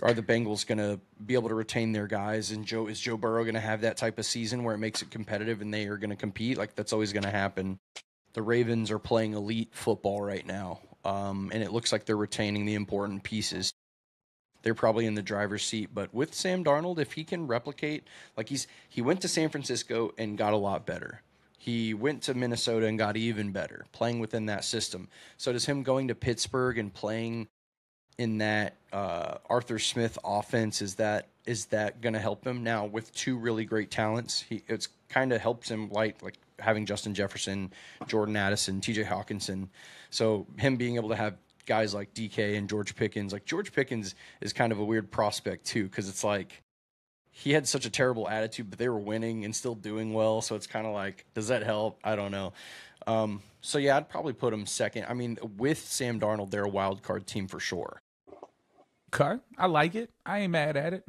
are the Bengals going to be able to retain their guys? And is Joe Burrow going to have that type of season where it makes it competitive and they are going to compete? Like, that's always going to happen. The Ravens are playing elite football right now, and it looks like they're retaining the important pieces. They're probably in the driver's seat. But with Sam Darnold, if he can replicate, like, he went to San Francisco and got a lot better. He went to Minnesota and got even better, playing within that system. So does him going to Pittsburgh and playing in that Arthur Smith offense. Is that going to help him now with two really great talents? It's kind of helps him like having Justin Jefferson, Jordan Addison, T.J. Hawkinson. So him being able to have guys like DK and George Pickens. Like George Pickens is kind of a weird prospect too, because it's like he had such a terrible attitude, but they were winning and still doing well. So it's kind of like, does that help? I don't know. So yeah, I'd probably put him second. I mean, with Sam Darnold, they're a wild card team for sure. Okay, I like it. I ain't mad at it.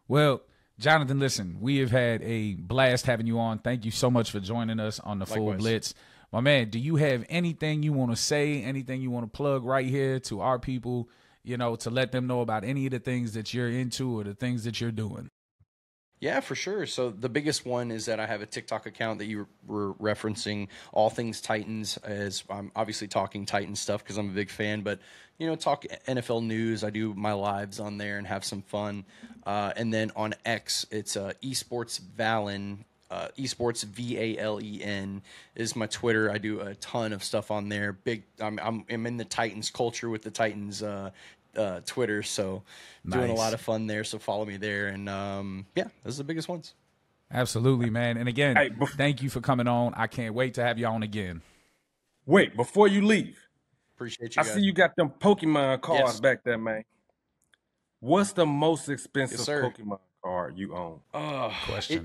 Well, Jonathan, listen, we have had a blast having you on. Thank you so much for joining us on the Full Blitz. My man, do you have anything you want to say, anything you want to plug right here to our people, to let them know about any of the things that you're into or the things that you're doing? Yeah, for sure. So the biggest one is that I have a TikTok account that you were referencing, All Things Titans, as I'm obviously talking Titans stuff because I'm a big fan, but, talk NFL news. I do my lives on there and have some fun. And then on X, it's Esports Valen. Esports VALEN is my Twitter. I do a ton of stuff on there. I'm in the Titans culture with the Titans Twitter, so doing a lot of fun there. So follow me there, and those are the biggest ones. Absolutely, man. And again, thank you for coming on. I can't wait to have you on again. Wait, before you leave, appreciate you. I see you got them Pokemon cards back there, man. What's the most expensive Pokemon card you own? Question.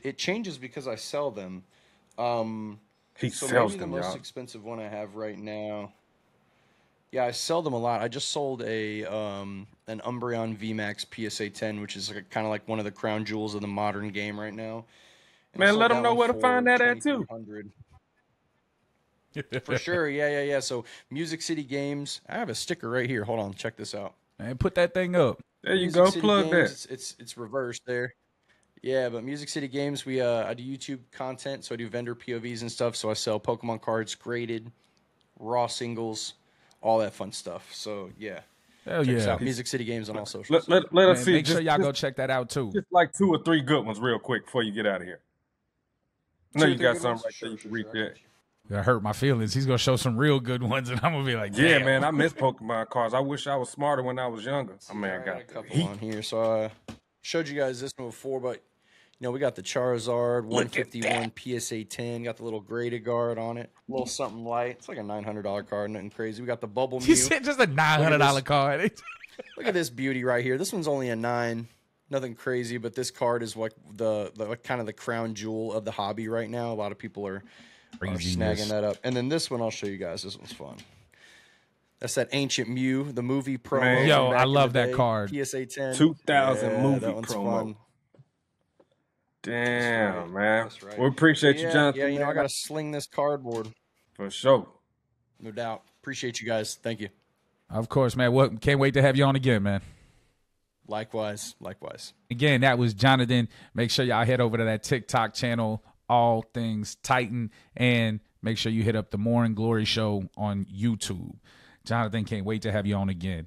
It changes because I sell them. He sells maybe them, the most y'all. expensive one I have right now. Yeah, I sell them a lot. I just sold an Umbreon VMAX PSA 10, which is kind of like one of the crown jewels of the modern game right now. And man, let them know where to find that at too. For sure, yeah. So Music City Games. I have a sticker right here. Hold on, check this out. Man, put that thing up. There you go. Plug Games, that. It's reversed there. Yeah, but Music City Games, I do YouTube content, so I do vendor POVs and stuff. So I sell Pokemon cards, graded, raw singles, all that fun stuff. So yeah, check us out. Music City Games on all socials. Let us see. Make sure y'all go check that out too. Just like 2 or 3 good ones, real quick, before you get out of here. I know you got something right there you can read that. That hurt my feelings. He's gonna show some real good ones, and I'm gonna be like, damn. Yeah, man, I miss Pokemon cards. I wish I was smarter when I was younger. I got a couple on here. So I showed you guys this one before, but we got the Charizard 151 PSA 10. Got the little graded guard on it. A little something light. It's like a $900 card, nothing crazy. We got the Bubble Mew. You said just a $900 card. Look at this beauty right here. This one's only a 9. Nothing crazy, but this card is like the kind of the crown jewel of the hobby right now. A lot of people are snagging that up. And then this one I'll show you guys. This one's fun. That's that Ancient Mew, the movie promo. Yo, I love that card. PSA 10. 2000 movie that one's promo. Fun. Damn, man. That's right. We appreciate you, Jonathan. Yeah, I got to sling this cardboard. For sure. No doubt. Appreciate you guys. Thank you. Of course, man. Can't wait to have you on again, man. Likewise. Again, that was Jonathan. Make sure y'all head over to that TikTok channel, All Things Titan, and make sure you hit up the More and Glory Show on YouTube. Jonathan, can't wait to have you on again.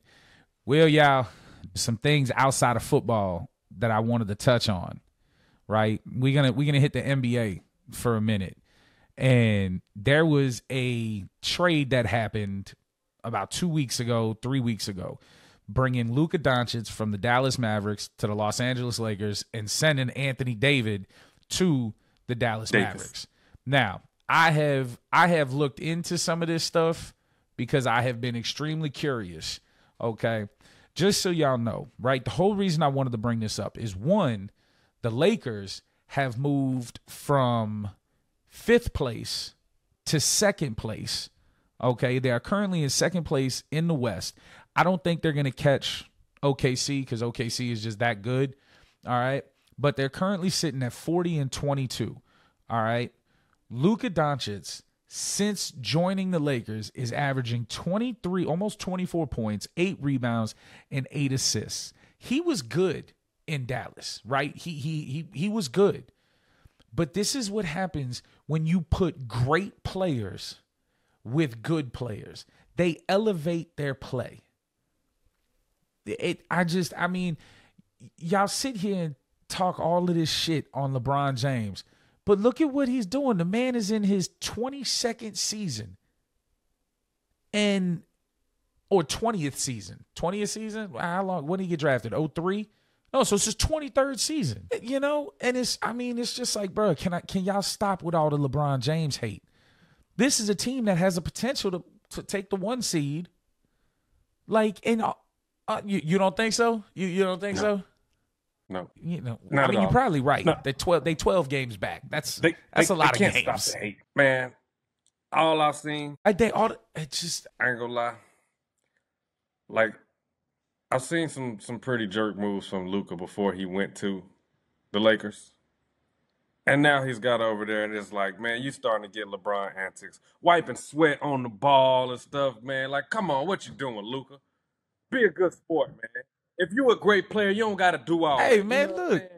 Well, y'all, some things outside of football that I wanted to touch on. Right, we're gonna hit the NBA for a minute, and there was a trade that happened about 3 weeks ago, bringing Luka Doncic from the Dallas Mavericks to the Los Angeles Lakers and sending Anthony Davis to the Dallas Mavericks. Now, I have looked into some of this stuff because I have been extremely curious. Okay, just so y'all know, right? The whole reason I wanted to bring this up is one. The Lakers have moved from 5th place to 2nd place. Okay, they are currently in 2nd place in the West. I don't think they're going to catch OKC because OKC is just that good. All right, but they're currently sitting at 40-22. All right, Luka Doncic, since joining the Lakers, is averaging 23, almost 24 points, 8 rebounds, and 8 assists. He was good in Dallas, right? He was good. But this is what happens when you put great players with good players. They elevate their play. I mean, y'all sit here and talk all of this shit on LeBron James, but look at what he's doing. The man is in his 22nd season. And or 20th season. 20th season? How long? When did he get drafted? 03? No, so it's his 23rd season. You know, and it's just like, bro, can y'all stop with all the LeBron James hate? This is a team that has a potential to take the 1 seed. Like, and you don't think so? You don't think so? No. You know, Not at you're all. probably right. No. They 12 games back. That's a lot they of can't games. Stop the hate, man. All I've seen, I ain't gonna lie. Like, I've seen some pretty jerk moves from Luka before he went to the Lakers. And now he's got over there and it's like, man, you starting to get LeBron antics. Wiping sweat on the ball and stuff, man. Like, come on, what you doing, Luka? Be a good sport, man. If you a great player, you don't got to do all Hey, that. man, You know look. what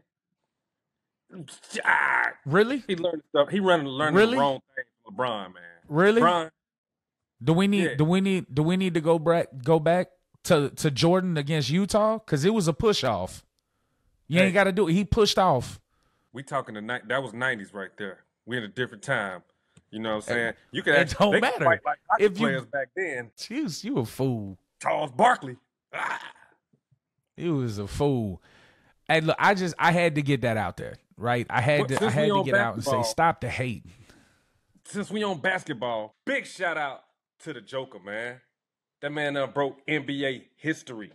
I'm saying? Really? He learned stuff. He learning Really? the wrong thing from LeBron, man. Really? LeBron, Do we need to go back to Jordan against Utah? Because it was a push off. You ain't got to do it. He pushed off. we talking that was 90s right there. We in a different time. You know what I'm saying? You could It don't they could matter. fight like hockey If you- players back then. You a fool. Charles Barkley. Ah. He was a fool. And look, I had to get that out there, right? I had Since we to on get out and say, basketball- stop the hate. Since we on basketball, big shout out to the Joker, man. That man broke NBA history.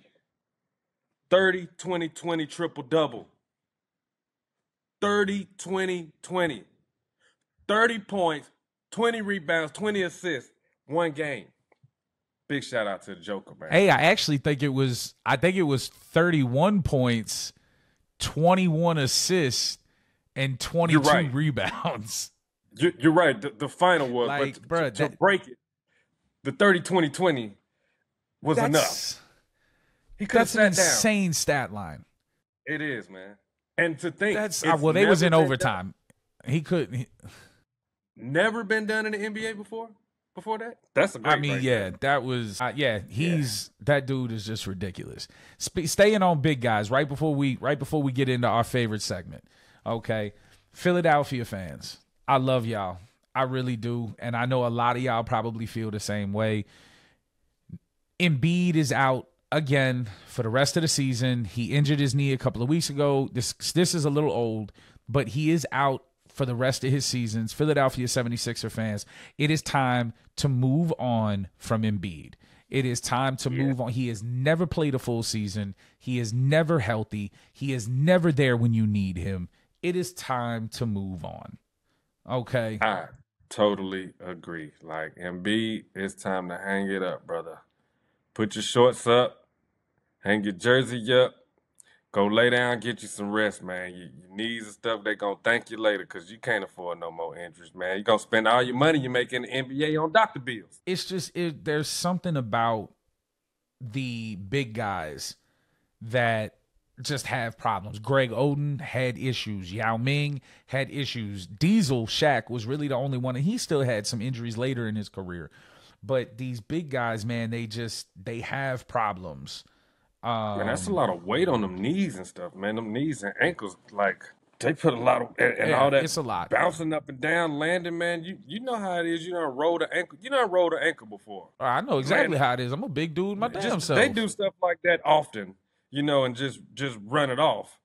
30, 20, 20 triple-double. 30, 20, 20. 30 points, 20 rebounds, 20 assists, 1 game. Big shout out to the Joker, man. Hey, I actually think it was 31 points, 21 assists, and 22 right. rebounds. You're right. The final was, Like, but bruh, to break it, the 30, 20, 20 was enough. He could have That's an sat down. insane stat line. It is, man. And to think, That's it's well, they was in never been overtime. He couldn't. never been done in the NBA before that? That's a great I mean, right yeah, there. that was that dude is just ridiculous. Staying on big guys right before we get into our favorite segment. Okay, Philadelphia fans, I love y'all. I really do, and I know a lot of y'all probably feel the same way. Embiid is out again for the rest of the season. He injured his knee a couple of weeks ago. This is a little old, but he is out for the rest of his seasons. Philadelphia 76er fans, it is time to move on from Embiid. It is time to move on. He has never played a full season. He is never healthy. He is never there when you need him. It is time to move on. Okay? I totally agree. Like, Embiid, it's time to hang it up, brother. Put your shorts up, hang your jersey up, go lay down, get you some rest, man. Your knees and stuff, they going to thank you later because you can't afford no more injuries, man. You're going to spend all your money you make in the NBA on doctor bills. It's just there's something about the big guys that just have problems. Greg Oden had issues. Yao Ming had issues. Diesel Shaq was really the only one, and he still had some injuries later in his career. But these big guys, man, they have problems. Man, that's a lot of weight on them knees and stuff, man. Them knees and ankles, like, they put a lot of, and all that it's a lot. bouncing up and down, landing, man. You know how it is. You done rolled an ankle. You done rolled an ankle before. I know exactly Man, how it is. I'm a big dude my damn self. They do stuff like that often, and just run it off.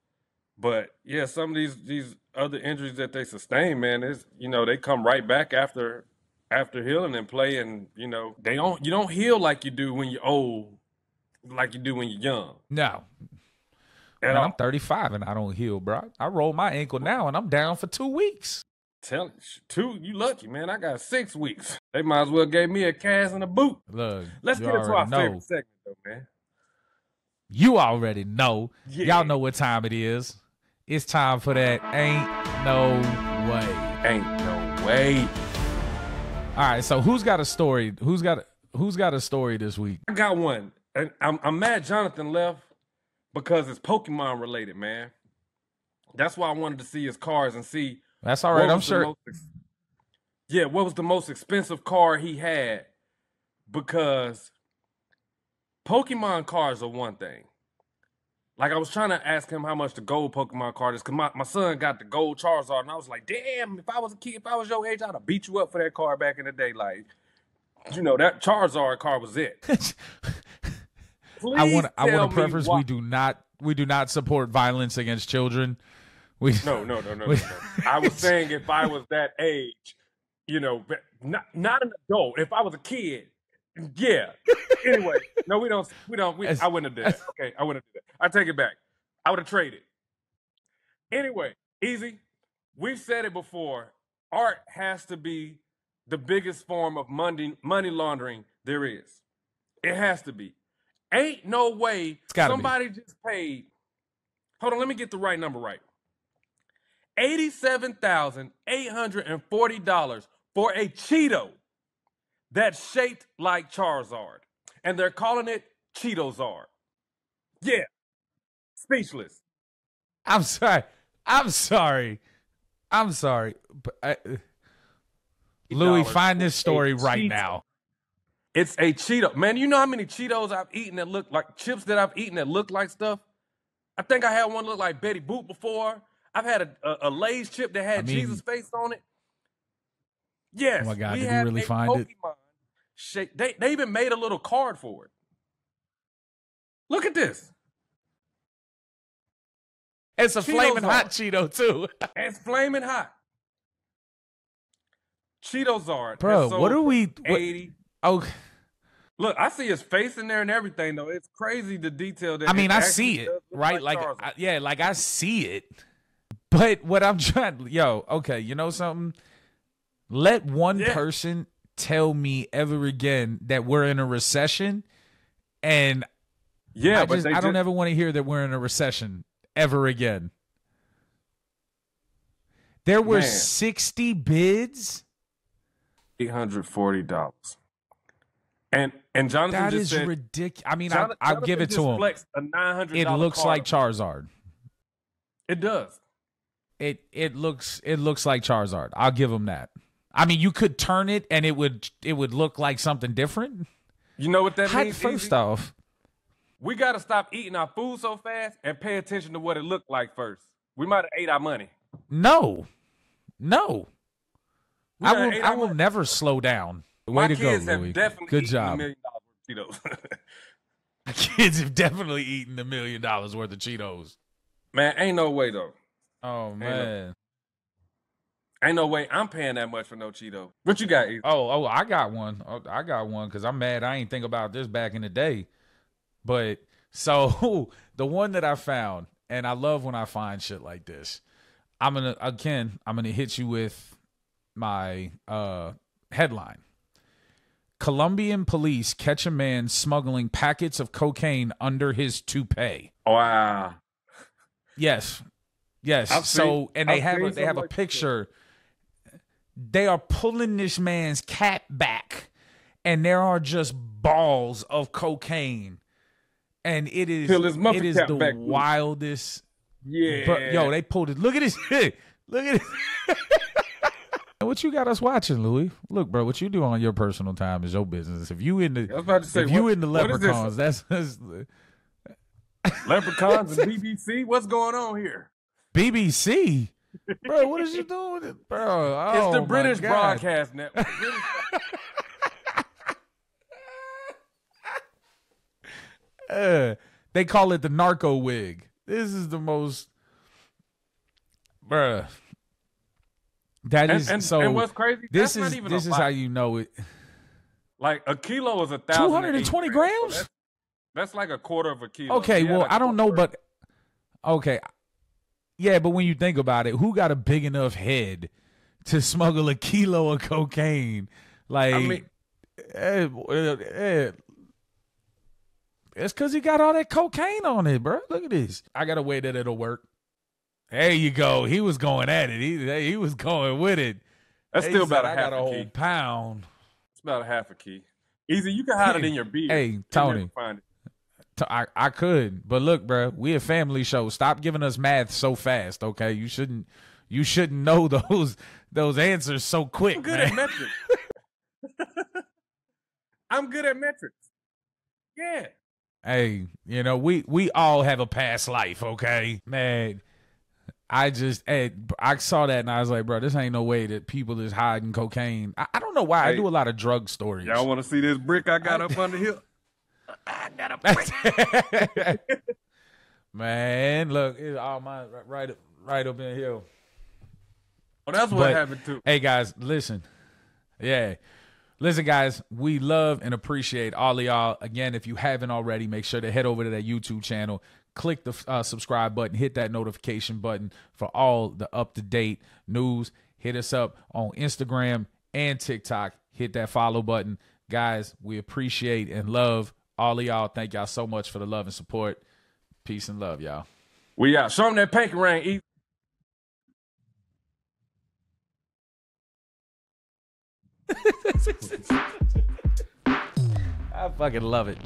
But yeah, some of these other injuries that they sustain, man, is they come right back after healing and play, and you don't heal like you do when you're old, like you do when you're young. No. At Man, all. I'm 35 and I don't heal, bro. I roll my ankle now and I'm down for 2 weeks. Tell you lucky, man. I got 6 weeks. They might as well gave me a cast and a boot. Look, Let's you get into our already know. favorite segment, though, man. You already know. Yeah. Y'all know what time it is. It's time for that Ain't No Way. Ain't no way. All right, so who's got a story? Who's got a story this week? I got one. And I'm mad Jonathan left because it's Pokemon related, man. That's why I wanted to see his cars and see. That's all right. I'm sure. What was the most expensive car he had? Because Pokemon cars are one thing. Like, I was trying to ask him how much the gold Pokemon card is, because my son got the gold Charizard, and I was like, damn, if I was a kid, if I was your age, I'd have beat you up for that card back in the day. Like, You know, that Charizard card was it. I want to me preface why. we do not support violence against children. No. I was saying if I was that age, you know, not an adult. If I was a kid, yeah. Anyway, no, we don't. I wouldn't have did that. Okay, I wouldn't have did that. I take it back. I would have traded. Anyway, easy. We've said it before. Art has to be the biggest form of money laundering there is. It has to be. Ain't no way somebody just paid. Hold on, let me get the right number right. $87,840 for a Cheeto that's shaped like Charizard. And they're calling it Cheetozard. Yeah. Speechless. I'm sorry. But Louis, find this story right now. It's a Cheeto. Man, you know how many Cheetos I've eaten that look like chips that I've eaten that look like stuff? I think I had one look like Betty Boop before. I've had a Lay's chip that had Jesus' face on it. Yes. Oh my God, did you really find it? They even made a little card for it. Look at this. It's a flaming hot Cheeto too. It's flaming hot. Cheetozard. Bro, what are we 80. Oh, look, I see his face in there and everything though. It's crazy the detail that I mean, I see it, right? Like I see it. But what I'm trying, okay, you know something? Let one person tell me ever again that we're in a recession, and I don't ever want to hear that we're in a recession ever again. There were 60 bids. $840. And Jonathan that just is said ridiculous. I mean, I'll give it to him. A $900 it looks card. like Charizard. It does. It looks like Charizard. I'll give him that. I mean, you could turn it and it would look like something different. You know what that means? First off, we got to stop eating our food so fast and pay attention to what it looked like first. We might have ate our money. No. I will never slow down. Way to go, Louis. Good job. $1 million worth of Cheetos. My kids have definitely eaten $1 million worth of Cheetos. Man, ain't no way though. Oh man. Ain't no way I'm paying that much for no Cheeto. What you got, Ethan? Oh, I got one. I got one because I'm mad. I ain't think about this back in the day. But so the one that I found, and I love when I find shit like this. I'm gonna hit you with my headline. Colombian police catch a man smuggling packets of cocaine under his toupee. Wow. Yes. They have a picture. They are pulling this man's cap back, and there are just balls of cocaine, and it is the wildest. Yeah. But they pulled it. Look at this. Look at it. What you got us watching, Louis? Look, bro, what you do on your personal time is your business. If you in the leprechauns, that's leprechauns and BBC. What's going on here? BBC, bro, what is you doing, bro? It's the British Broadcast Network. They call it the narco wig. This is the most, bruh. And what's crazy? This is how you know it. Like a kilo is 220 grams. So that's like a quarter of a kilo. Okay, well, I don't know, but okay, yeah, but when you think about it, who got a big enough head to smuggle a kilo of cocaine? Like, I mean, it's because he got all that cocaine on it, bro. Look at this. I got a way that it'll work. There you go. He was going at it. He was going with it. That's still about a half I got a key. whole pound. It's about a half a key. Easy, you can hide it in your beard. Hey, Tony. I could, but look, bro, we a family show. Stop giving us math so fast, okay? You shouldn't know those answers so quick. I'm good at metrics. I'm good at metrics. Yeah. Hey, we all have a past life, okay? Man, I saw that and I was like, bro, this ain't no way that people is hiding cocaine. I don't know why. I do a lot of drug stories. Y'all want to see this brick I got up under here? I got a brick. Man, look, it's all mine right up in here. Oh, that's what happened too. Hey, guys, listen. Yeah. Listen, guys, we love and appreciate all of y'all. Again, if you haven't already, make sure to head over to that YouTube channel, click the subscribe button, hit that notification button for all the up-to-date news. Hit us up on Instagram and TikTok. Hit that follow button. Guys, we appreciate and love all of y'all. Thank y'all so much for the love and support. Peace and love, y'all. We out. Show them that pinky ring. I fucking love it.